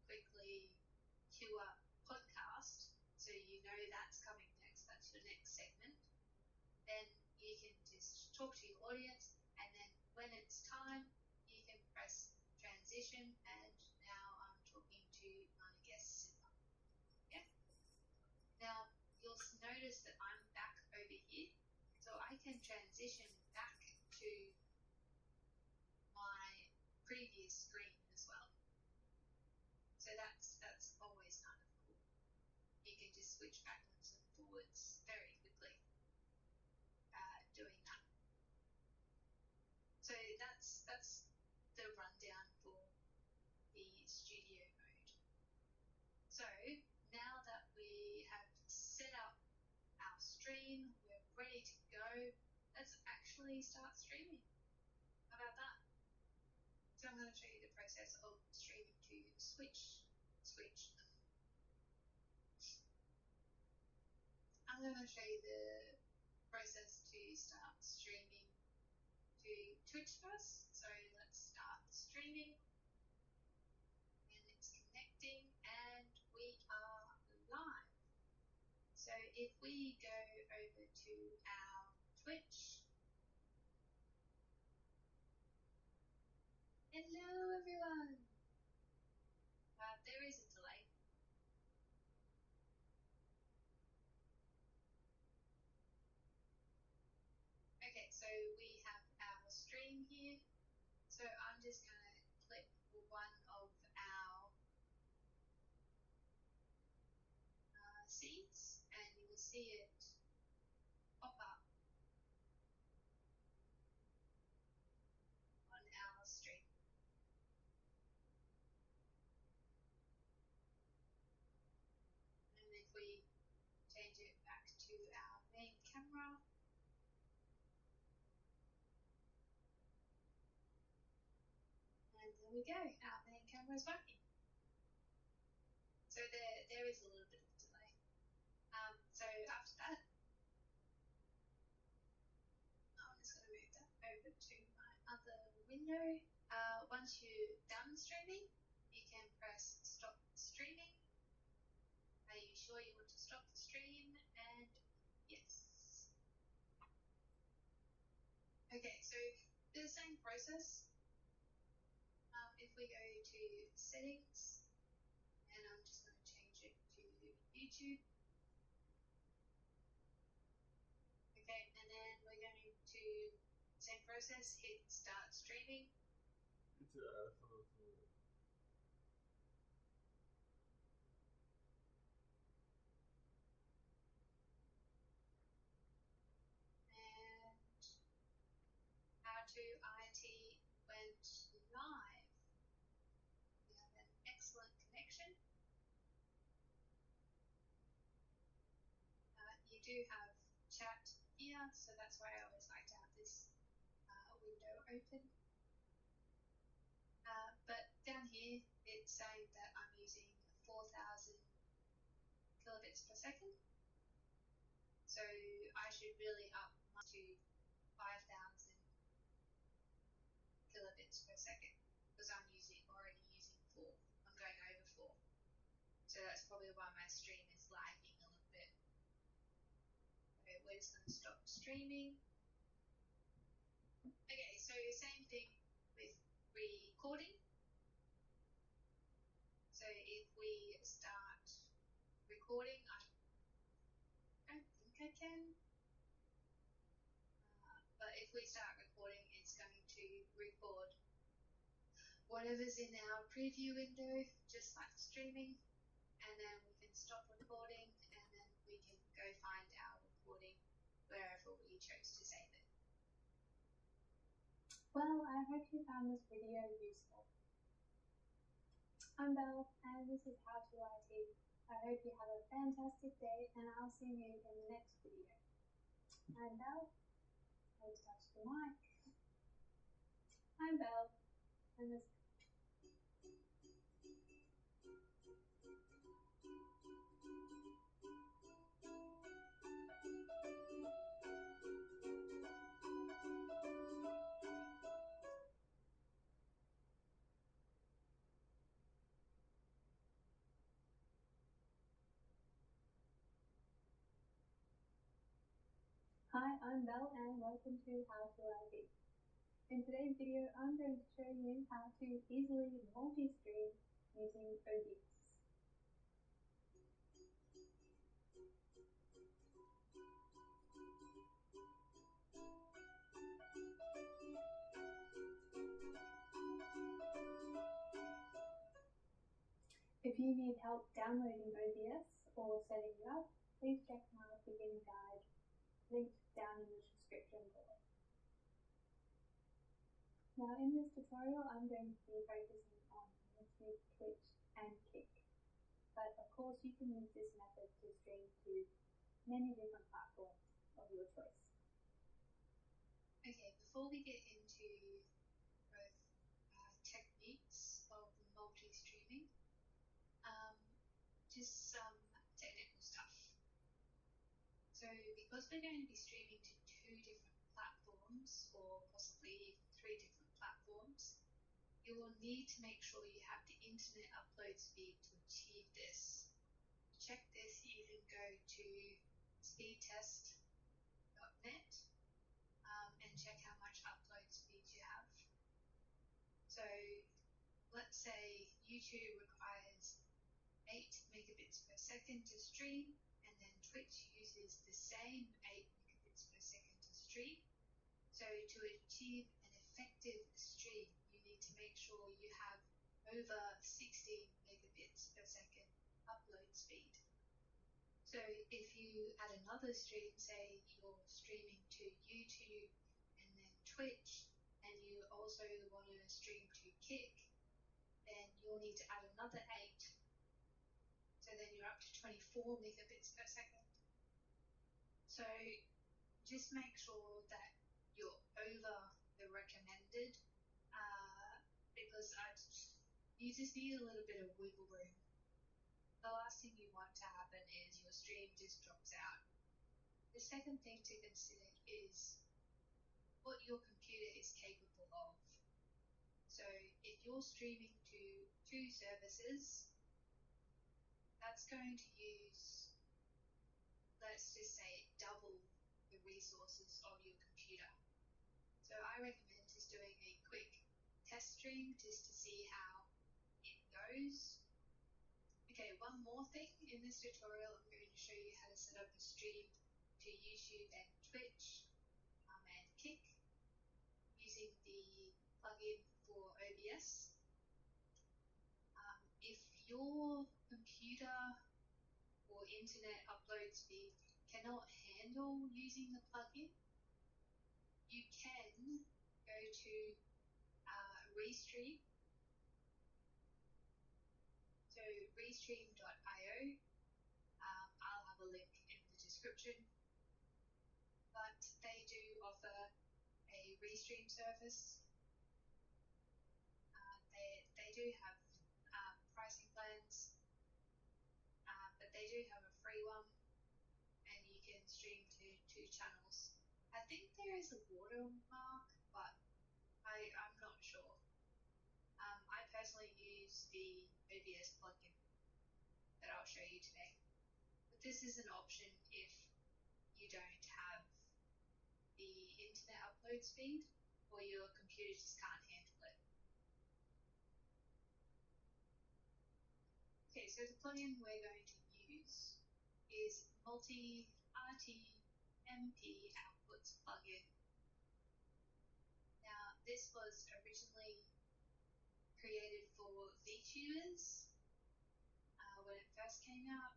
quickly queue up podcast, so you know that's coming next, that's your next segment, then you can just talk to your audience, and then when it's time, you can press transition, and now I'm talking to my guest Simba. Yeah. Now you'll notice that I'm back over here, so I can transition back to my previous screen as well. So that's always kind of cool. You can just switch backwards and forwards very quickly doing that. So that's the rundown for the studio mode. So now that we have set up our stream, we're ready to go, let's actually start streaming. How about that? So I'm going to show you the process of streaming to Switch. I'm going to show you the process to start streaming to Twitch first. So let's start streaming. And it's connecting, and we are live. So if we go over to our Twitch, Hello everyone! There is a delay. Okay, so we have our stream here. So I'm just going to click one of our seeds and you will see it pop up on our stream. And if we change it back to our main camera, and there we go, our main camera is working. So there is a little bit of delay. So after that, I'm just going to move that over to my other window. Once you're done streaming, you can press stop streaming. Are you sure you want to stop the stream? And yes. Okay, so the same process. If we go to settings, and I'm just going to change it to YouTube. Okay, and then we're going to, same process, hit start streaming. And How to IT went live. We have an excellent connection. You do have chat here, so that's why I always like to have this window open. But down here, it's saying that I'm using 4,000 kilobits per second. So I should really up to 5,000 kilobits per second because I'm already using 4. I'm going over 4. So that's probably why my stream is lagging a little bit. Okay, we're just going to stop streaming. Okay, so same thing with recording. So if we start recording, I don't think I can. But if we start recording, it's going to record whatever's in our preview window, just like streaming. And then we can stop recording and then we can go find our recording wherever we chose to save it. Well, I hope you found this video useful. I'm Belle, and this is How to IT. I hope you have a fantastic day, and I'll see you in the next video. I'm Belle. Let's touch the mic. I'm Belle, and this. Hi, I'm Belle, and welcome to How to IT. In today's video, I'm going to show you how to easily multi-stream using OBS. If you need help downloading OBS or setting it up, please check my beginner guide linked down in the description below. Now in this tutorial I'm going to be focusing on YouTube, Twitch and Kick, but of course you can use this method to stream to many different platforms of your choice. Okay, before we get into both techniques of multi-streaming, just some technical stuff. So because we're going to be streaming to 2 different platforms, or possibly even 3 different platforms, you will need to make sure you have the internet upload speed to achieve this. To check this, you can go to speedtest.net and check how much upload speed you have. So let's say YouTube requires 8 megabits per second to stream, and then Twitch uses the same 8 megabits per second to stream. So to achieve an effective stream, you need to make sure you have over 16 megabits per second upload speed. So if you add another stream, say you're streaming to YouTube and then Twitch, and you also want to stream to Kick, then you'll need to add another 8. So then you're up to 24 megabits per second. So just make sure that you're over the recommended, because you just need a little bit of wiggle room. The last thing you want to happen is your stream just drops out. The second thing to consider is what your computer is capable of. So if you're streaming to 2 services, that's going to use, let's just say, double the resources of your computer. So I recommend just doing a quick test stream just to see how it goes. Okay, one more thing. In this tutorial, I'm going to show you how to set up a stream to YouTube and Twitch and Kick using the plugin for OBS. If your computer or internet upload speed cannot handle using the plugin, you can go to Restream. So restream.io, I'll have a link in the description, but they do offer a Restream service. They do have pricing plans, but they do have a free one, and you can stream to 2 channels. I think there is a watermark, but I'm not sure. I personally use the OBS plugin that I'll show you today. But this is an option if you don't have the internet upload speed or your computer just can't handle it. Okay, so the plugin we're going to use is Multi-RTMP Outputs plugin. Now, this was originally created for VTubers when it first came out,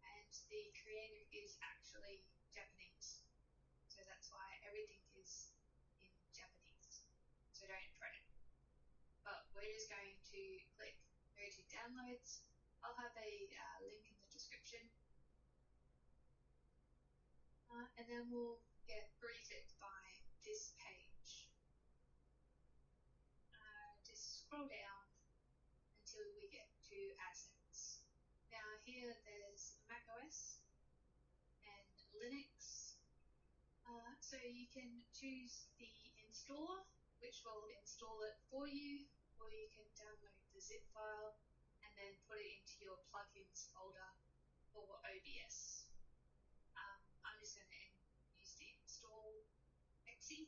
and the creator is actually Japanese. So that's why everything is in Japanese. So don't fret it. But we're just going to go to downloads. I'll have a link in the description. And then we'll get greeted by this page. Just scroll down until we get to assets. Now here there's macOS and Linux. So you can choose the installer, which will install it for you, or you can download the zip file and then put it into your plugins folder for OBS. I'm just going to use the install exe.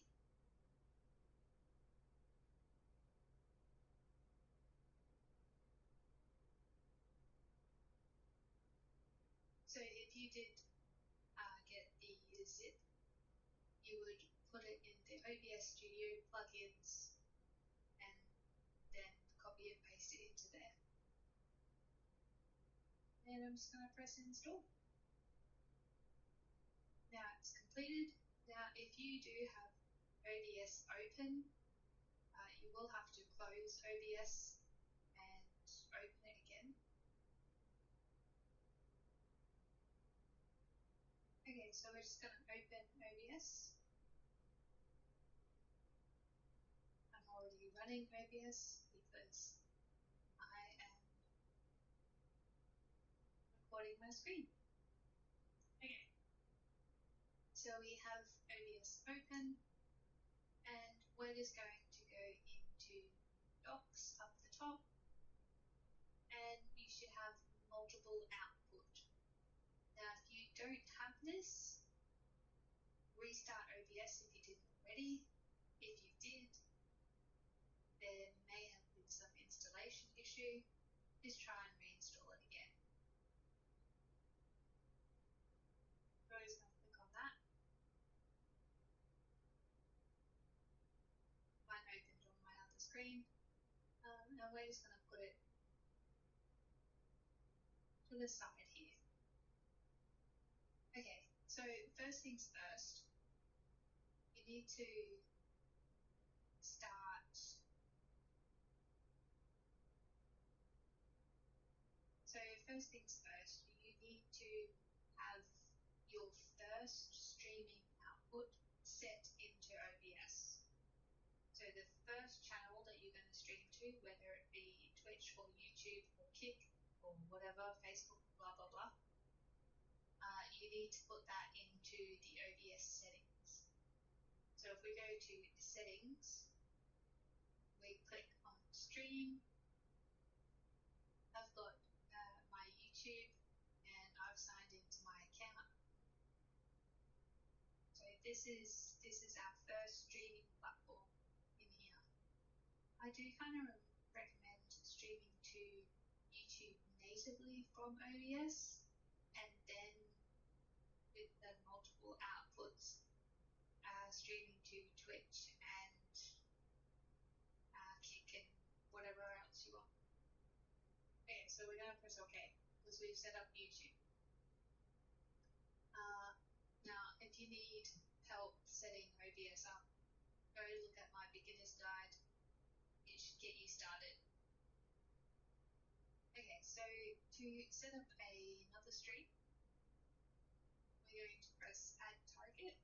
So if you did get the zip, you would put it in the OBS Studio plugins and then copy and paste it into there. And I'm just going to press install. Now it's completed. Now if you do have OBS open, you will have to close OBS and open it again. Okay, so we're just going to open OBS. I'm already running OBS because I am recording my screen. Okay, so we have OBS open, and we're just going to go into Docs up the top, and you should have multiple output. Now if you don't have this, restart OBS if you didn't already. If you did, then make issue, just try and reinstall it again. So I'm just going to click on that. Mine opened on my other screen. And we're just going to put it to the side here. Okay, so first things first, you need to start. So first things first, you need to have your first streaming output set into OBS. So the first channel that you're going to stream to, whether it be Twitch or YouTube or Kick or whatever, Facebook, blah, blah, blah, you need to put that into the OBS settings. So if we go to settings, we click on stream. I've got my YouTube and I've signed into my account. So this is our first streaming platform in here. I do kind of recommend streaming to YouTube natively from OBS, and then with the multiple outputs, streaming to Twitch and Kick and whatever else you want. Okay, so we're going to press OK because we've set up YouTube. Now, if you need help setting OBS up, go look at my beginner's guide. It should get you started. Okay, so to set up another stream, we're going to press Add Target,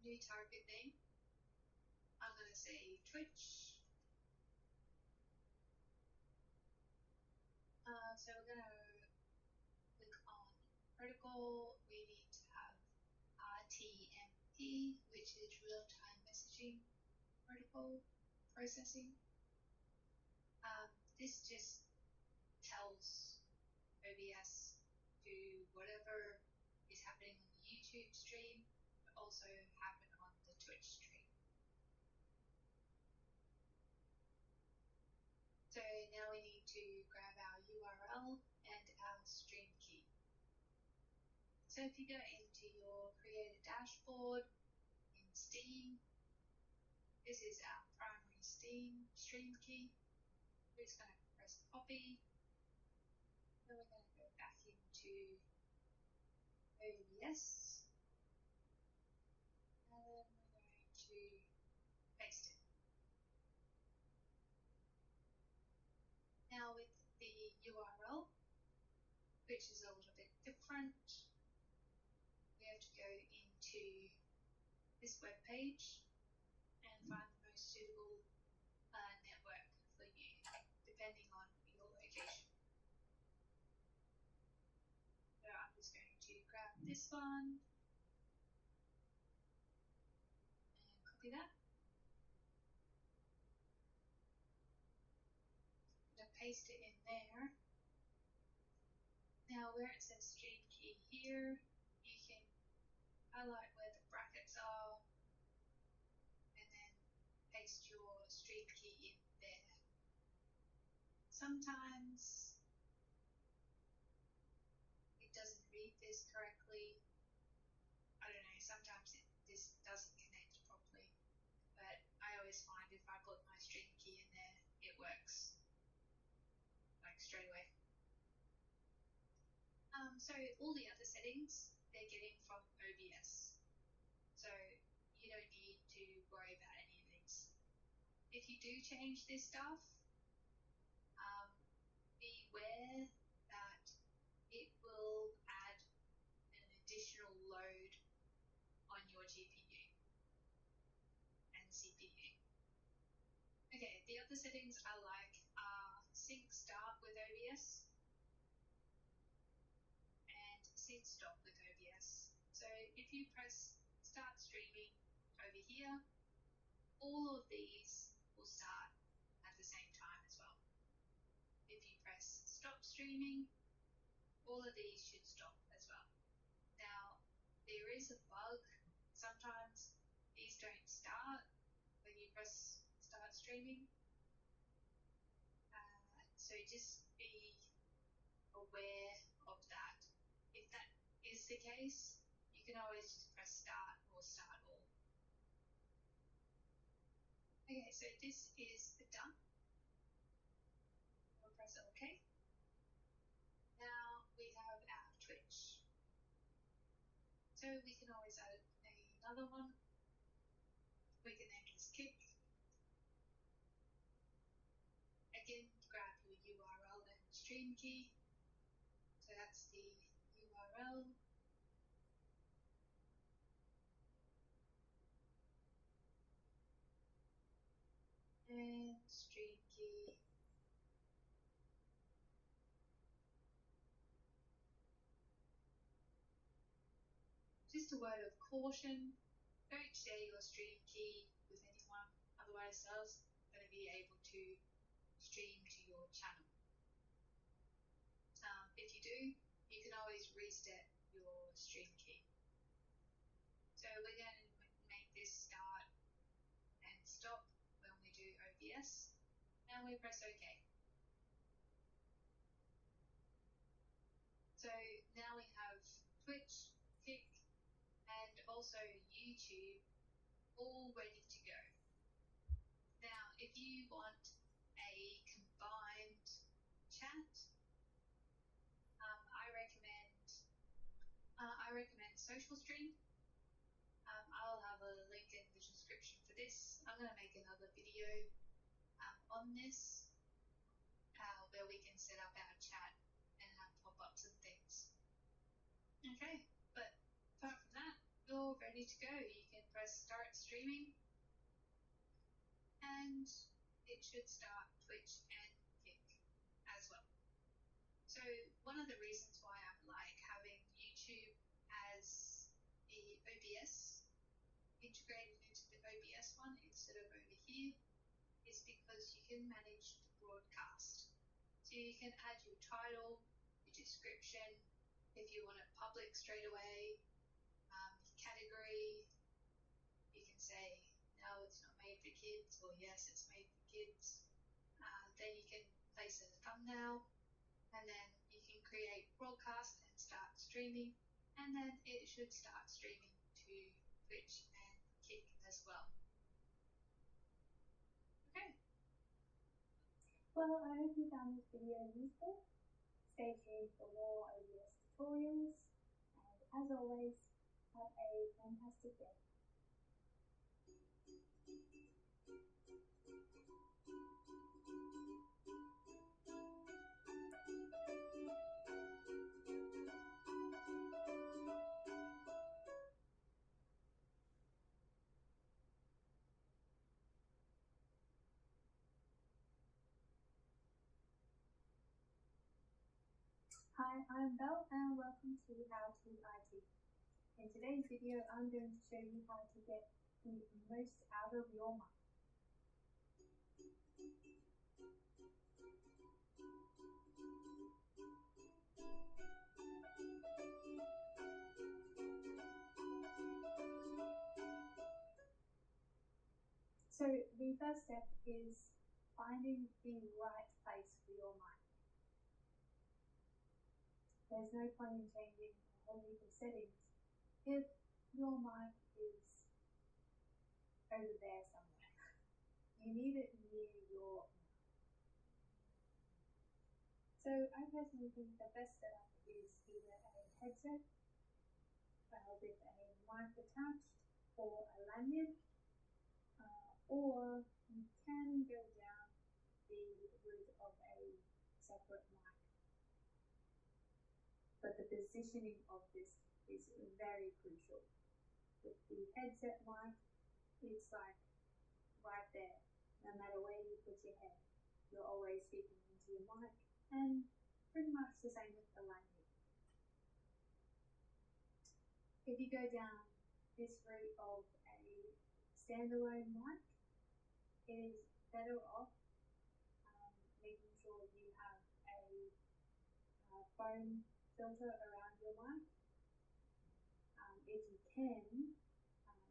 new target name. I'm going to say Twitch. So we're going to click on protocol. We need to have RTMP, which is real-time messaging protocol processing. This just tells OBS to whatever is happening on the YouTube stream, but also happen on the Twitch stream. So now we need to grab our URL and our stream key. So if you go into your Creator dashboard in Steam, this is our primary Steam stream key. We're just going to press copy. Then we're going to go back into OBS. And then we're going to paste it. Now with the URL, which is a little bit different, we have to go into this web page and find the most suitable network for you, depending on your location. So I'm just going to grab this one and copy that. I'm going to paste it in there. Now where it says stream key here, you can highlight where the brackets are and then paste your stream key in there. Sometimes it doesn't read this correctly. I don't know, sometimes this doesn't connect properly, but I always find if I put my stream key in there, it works like straight away. So all the other settings, they're getting from OBS. So you don't need to worry about any of these. If you do change this stuff, beware that it will add an additional load on your GPU and CPU. Okay, the other settings I like are sync start with OBS and sync stop with OBS. So if you press start streaming over here, all of these will start at the same time as well. If you press stop streaming, all of these should stop as well. Now, there is a bug. Sometimes these don't start when you press start streaming. So just be aware of that. If that is the case, you can always just press start or start all. Okay, so this is done. We'll press OK. Now we have our Twitch. So we can always add another one. We can name this Kick. Again, grab your URL and stream key. So that's the URL. And stream key. Just a word of caution, don't share your stream key with anyone, otherwise others are going to be able to stream to your channel. If you do, you can always reset your stream key. So we're going to make this start and stop when we do OBS, and we press OK. So now we have Twitch, Kick, and also YouTube all ready to go. Now, if you want a combined chat, I recommend SocialStream. I'll have a link in the description for this. I'm going to make another video on this where we can set up our chat and have pop-ups and things. Okay, but apart from that, you're ready to go. You can press start streaming and it should start Twitch and Kick as well. So one of the reasons why I like having YouTube as the OBS integrated into the OBS one instead of over here is because you can manage the broadcast. So you can add your title, your description, if you want it public straight away, your category, you can say no, it's not made for kids, or yes, it's made for kids. Then you can place a thumbnail, and then you can create broadcast and start streaming, and then it should start streaming to Twitch and Kick as well. Okay. Well, I hope you found this video useful. Stay tuned for more OBS tutorials, and as always, have a fantastic day. Hi, I'm Belle and welcome to How to IT. In today's video, I'm going to show you how to get the most out of your mic. So the first step is finding the right place for your mic. There's no point in changing a whole heap of settings if your mic is over there somewhere. You need it near your mouth. So I personally think the best setup is either a headset with a mic attached or a lanyard, or you can go down the route of a separate mic. But the positioning of this is very crucial. With the headset mic, it's like right there. No matter where you put your head, you're always speaking into your mic, and pretty much the same with the lanyard. If you go down this route of a standalone mic, it is better off making sure you have a foam filter around your mic. If you can,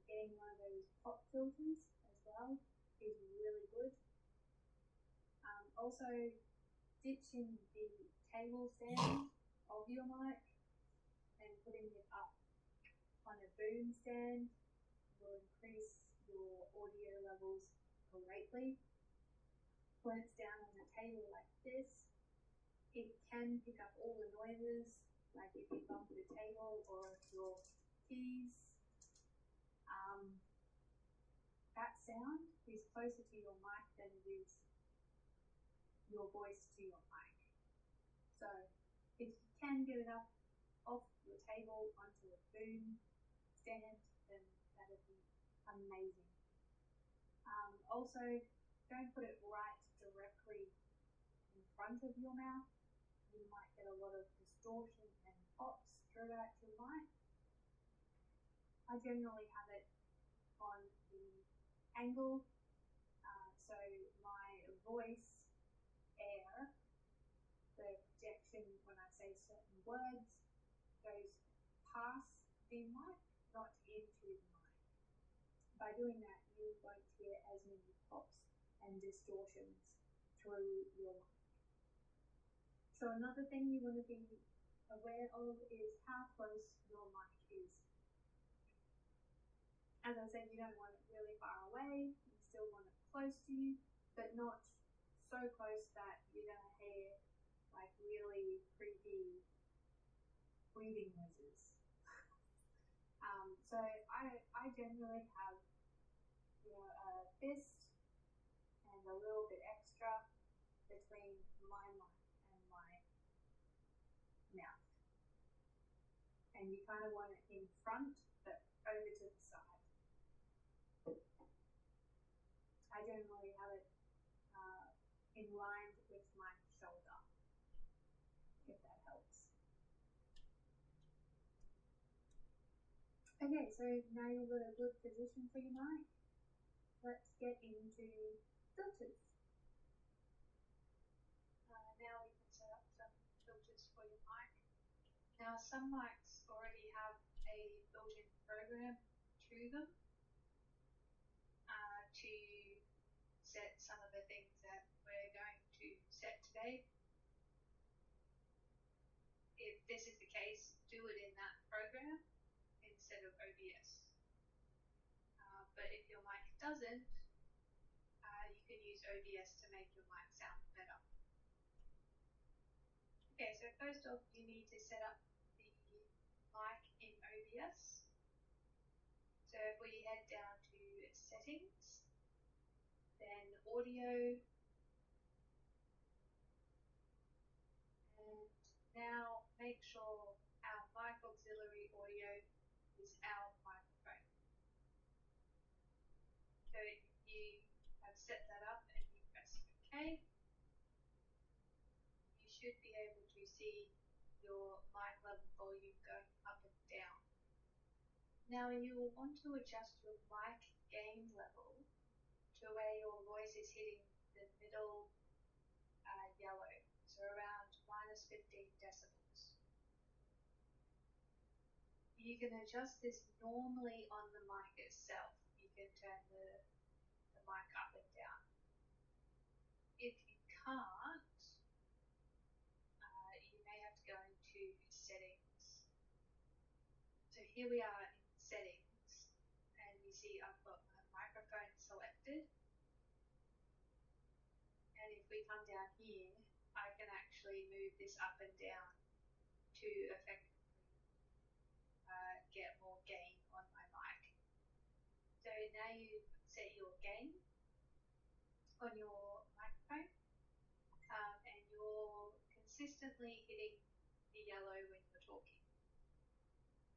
getting one of those pop filters as well is really good. Also, ditching the table stand of your mic and putting it up on a boom stand will increase your audio levels greatly. When it's down on the table like this, it can pick up all the noises, like if you bump the table or if your keys. That sound is closer to your mic than it is your voice to your mic. So if you can get it up off your table onto a boom stand, then that would be amazing. Also, don't put it right directly in front of your mouth. You might get a lot of distortion and pops throughout your mic. I generally have it on the angle, so my voice air, the projection when I say certain words, goes past the mic, not into the mic. By doing that, you won't hear as many pops and distortions through your mic. So another thing you want to be aware of is how close your mic is. As I said, you don't want it really far away, you still want it close to you, but not so close that you're going to hear like really creepy breathing noises. So I generally have, a fist and a little bit extra between my mic and my mouth. And you kind of want it in front, but over to the side. I generally have it in line with my shoulder, if that helps. Okay, so now you've got a good position for your mic. Let's get into filters. Now we can set up some filters for your mic. Now some mics already have a built-in program to them to set some of the things that we're going to set today. If this is the case, do it in that program instead of OBS. But if your mic doesn't, you can use OBS to make your mic sound better. Okay, so first off, you need to set up the mic in OBS. So if we head down to settings, then audio, and now make sure our mic auxiliary audio is our microphone. So if you have set that up and you press OK, you should be able to see your mic level volume going up and down. Now you will want to adjust your mic gain level to where your voice is hitting the middle yellow, so around -15 decibels. You can adjust this normally on the mic itself. You can turn the mic up and down. If you can't, you may have to go into settings. So here we are in settings, and you see I've got my microphone selected. And if we come down here, I can actually move this up and down to effectively get more gain on my mic. So now you set your gain on your microphone, and you're consistently hitting the yellow when you're talking.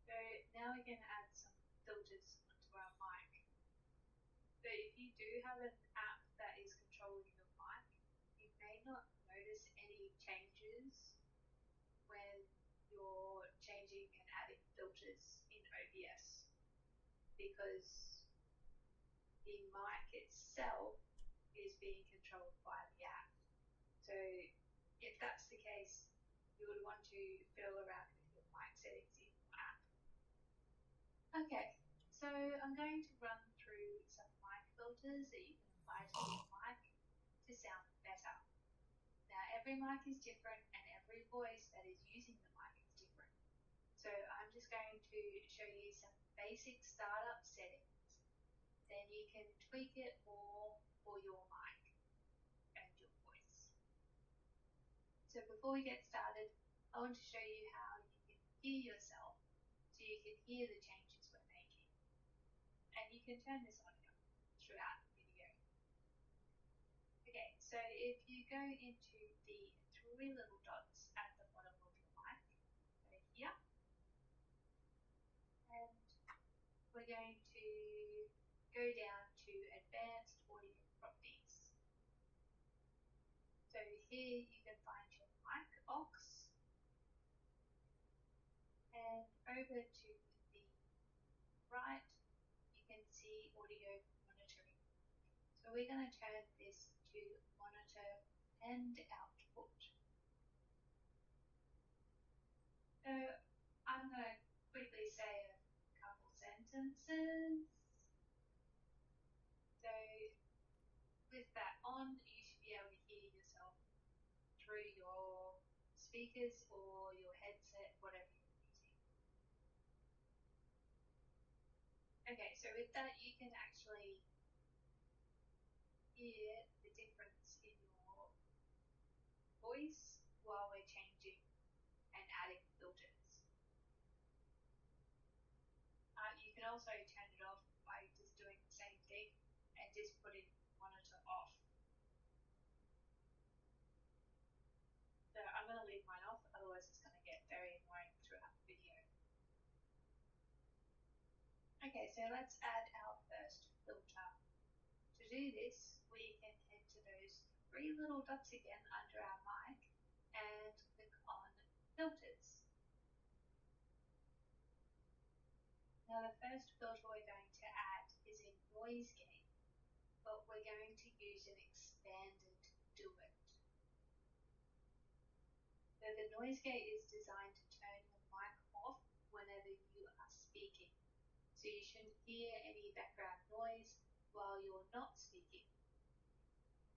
So now we're going to add some filters onto our mic. So if you do have an app that is controlling your mic, you may not notice any changes when you're changing and adding filters in OBS, because the mic itself is being controlled by the app. So if that's the case, you would want to fiddle around with your mic settings in your app. Okay, so I'm going to run through some mic filters that you can apply to your mic to sound better. Now every mic is different and every voice that is using the mic is different. So I'm just going to show you some basic startup settings. Then you can tweak it more for your mic and your voice. So before we get started, I want to show you how you can hear yourself so you can hear the changes we're making. And you can turn this on throughout the video. Okay, so if you go into the three little dots at the bottom of your mic, over here, and we're going to go down to Advanced Audio Properties. So here you can find your mic aux, and over to the right you can see audio monitoring. So we're going to turn this to monitor and output. So I'm going to quickly say a couple sentences. So with that on, you should be able to hear yourself through your speakers or your headset, whatever you're using. Okay, so with that you can actually hear the difference in your voice while we're changing and adding filters. You can also turn it off by just doing the same thing and just putting monitor off. So I'm going to leave mine off, otherwise it's going to get very annoying throughout the video. Okay, so let's add our first filter. To do this, we can head to those three little dots again under our mic and click on filters. Now the first filter we're going to add is a noise gate, but we're going to use an expanded duet. So the noise gate is designed to turn your mic off whenever you are speaking. So you shouldn't hear any background noise while you're not speaking.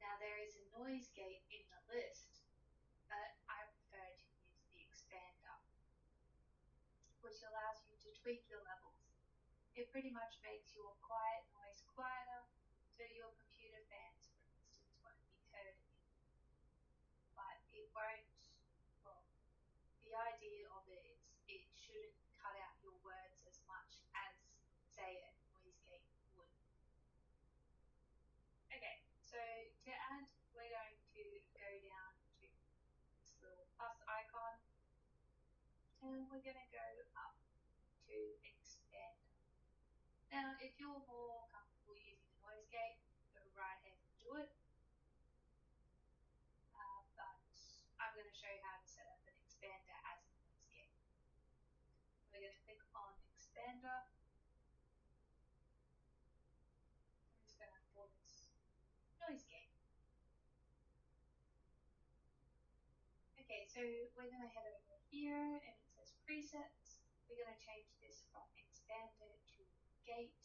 Now there is a noise gate in the list, but I prefer to use the expander, which allows you to tweak your levels. It pretty much makes your quiet noise quieter, so your computer fans, for instance, won't be heard. But it won't, well, the idea of it is it shouldn't cut out your words as much as, say, a noise gate would. Okay, so to add, we're going to go down to this little plus icon, and we're going to go up to expander. Now, if you're more comfortable using the noise gate, go right ahead and do it. But I'm going to show you how to set up an expander as a noise gate. We're going to click on expander. I'm just going to call this noise gate. Okay, so we're going to head over here and it says presets. We're going to change this from expander to gate.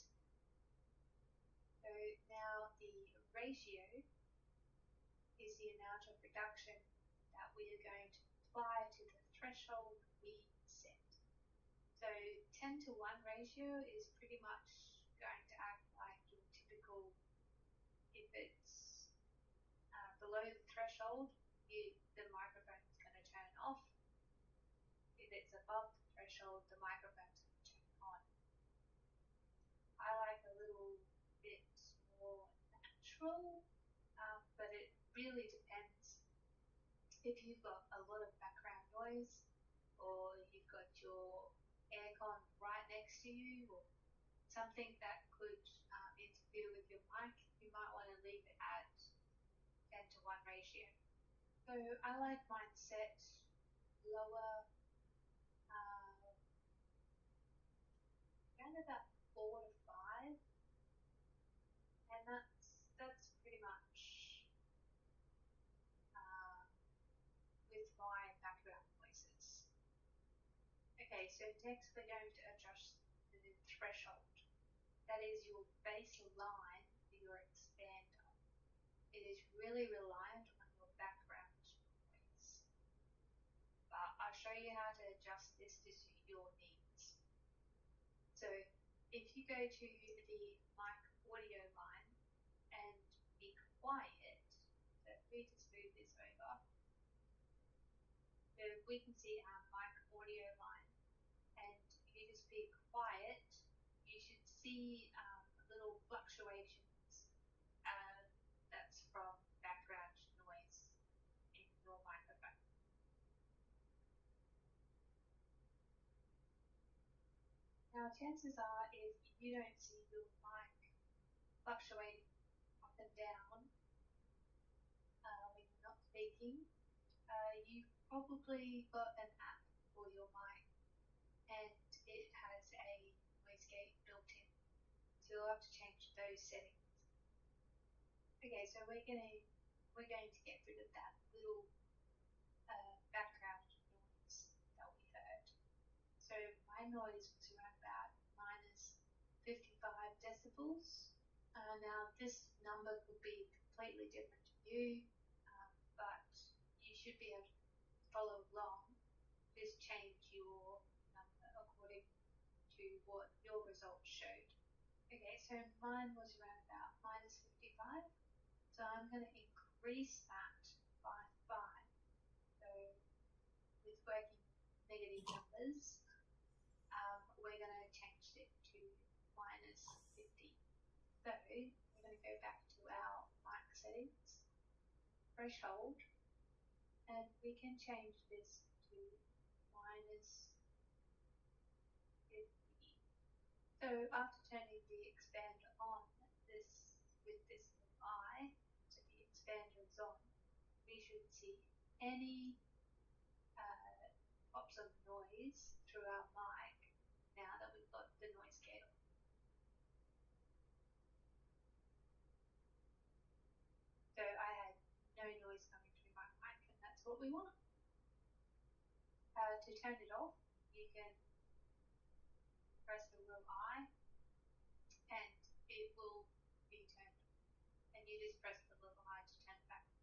So now the ratio is the amount of reduction that we are going to apply to the threshold we set. So 10 to 1 ratio is pretty much going to act like your typical, if it's below the threshold, the microphone is going to turn off. If it's above the threshold, the microphone is going to turn on. I like a little bit more natural, but it really depends. If you've got a lot of background noise, or you've got your aircon right next to you, or something that could interfere with your mic, you might want to leave it at 10 to 1 ratio. So I like mine set lower, around about 4 to 5, and that's pretty much with my background noises. Okay, so next we're going to adjust the threshold. That is your baseline for your expander. It is really reliant on your background show you how to adjust this to suit your needs. So if you go to the mic audio line and be quiet, so if we just move this over, so we can see our mic audio line, and you just be quiet, you should see little fluctuations. That's from background noise in your microphone. Now, chances are, if you don't see your mic fluctuating up and down when you're not speaking, you've probably got an app for your mic and it has a noise gate built in. So you'll have to change those settings. Okay, so we're going to get rid of that little background noise that we heard. So my noise was around about minus 55 decibels. Now this number could be completely different to you, but you should be able to follow along. Just change your number according to what your results showed. Okay, so mine was around about minus 55. So I'm going to increase that by 5. So with working negative numbers, we're going to change it to minus 50. So we're going to go back to our mic settings, threshold, and we can change this to minus 50. So after turning the expander on, with this little eye, so the expander is on, we should see any pops of noise through our mic now that we've got the noise gate on. So I had no noise coming through my mic, and that's what we want. To turn it off, you can press the little eye and it will be turned off. And you just press the little eye to turn it back on.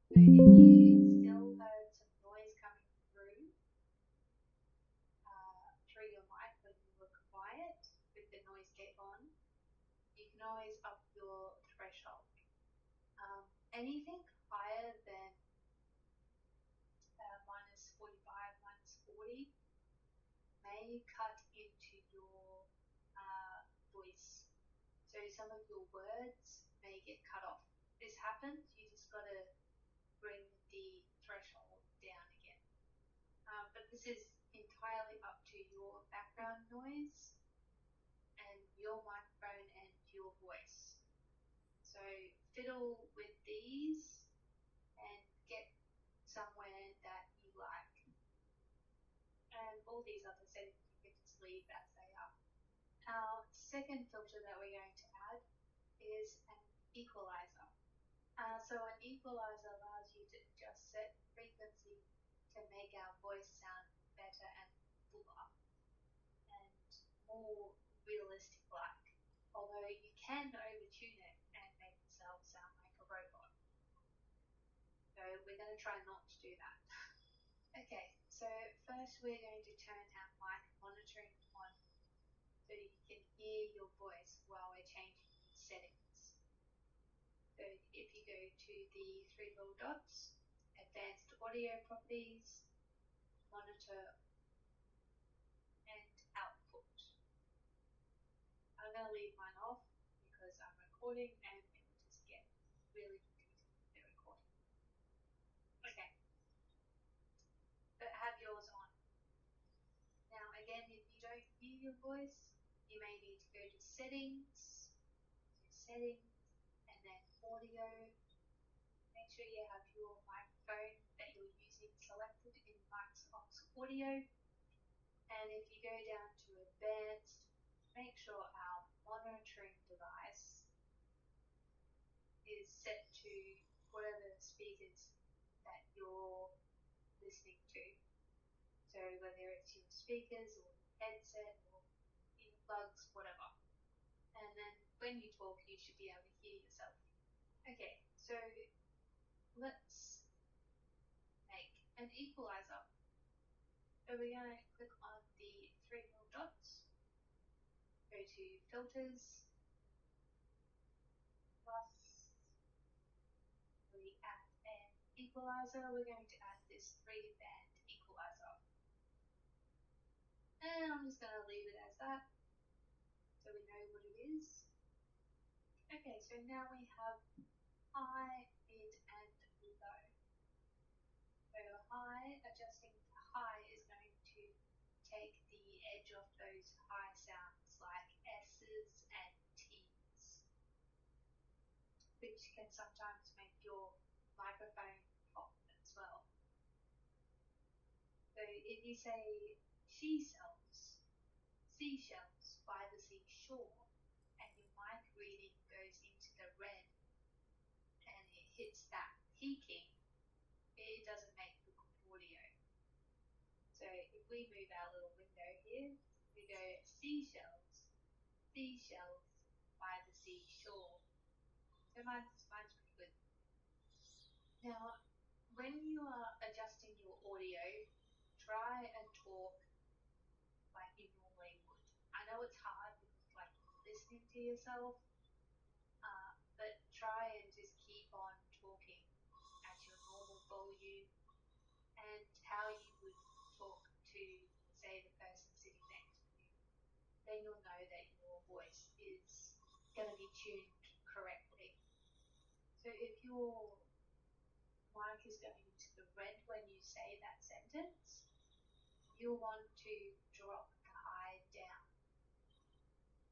So if you still heard some noise coming through your mic when you were quiet with the noise gate on, you can always up your threshold. Anything higher than minus 45, minus 40 may cut into your voice. So some of your words may get cut off. This happens, you just got to bring the threshold down again. But this is entirely up to your background noise and your microphone and your voice. So fiddle with these and get somewhere that you like. And all these other settings you can just leave as they are. Our second filter that we're going to add is an equalizer. So an equalizer allows you to adjust certain frequency to make our voice sound better and fuller and more realistic like. Although you can overtune it and make yourself sound like a robot. So we're going to try not to do that. Okay, so first we're going to turn our mic monitoring on so you can hear your voice while we're changing the settings. So if you go to the 3 little dots, advanced audio properties, monitor and output. I'm going to leave mine off because I'm recording and it will just get really confusing with the recording. Okay, but have yours on. Now again, if you don't hear your voice, you may need to go to settings, and then audio. Make sure you have your microphone that you're using selected in Mic's Audio. And if you go down to advanced, make sure our monitoring device is set to whatever speakers that you're listening to. So whether it's your speakers or your headset or earplugs, whatever. And then when you talk, you should be able to hear yourself. Okay, so let's make an equalizer. So we're going to click on the three little dots, go to filters, plus we add an equalizer. We're going to add this 3-band equalizer. And I'm just going to leave it as that so we know what it is. Okay, so now we have high, mid, and low. So high, adjusting to high is going to take the edge off those high sounds like S's and T's, which can sometimes make your microphone pop as well. So if you say seashells by the seashore, and your mic reading goes into the red and it hits that peaking, it doesn't make the good audio. So if we move our little window here, we go seashells by the seashore. So mine's pretty good. Now, when you are adjusting your audio, try and talk like you normally would. I know it's hard because like listening to yourself, but try and just keep on talking at your normal volume and how you would talk to, say, the person sitting next to you. Then you'll know that your voice is going to be tuned correctly. So if your mic is going into the red when you say that sentence, you'll want to drop the high down.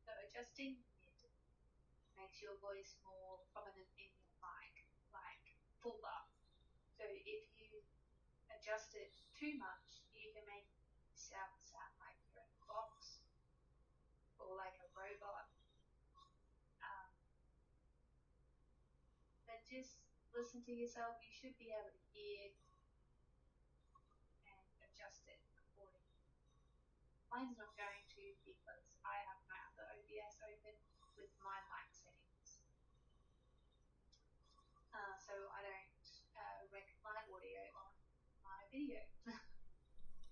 So adjusting mid makes your voice more prominent in your mic, like fuller. So if you adjust it too much, you can make sound like you're in a box or like a robot. But just listen to yourself. You should be able to hear and adjust it accordingly. Mine's not going to because I have my other OBS open with my mic settings. So I don't wreck my audio on my video.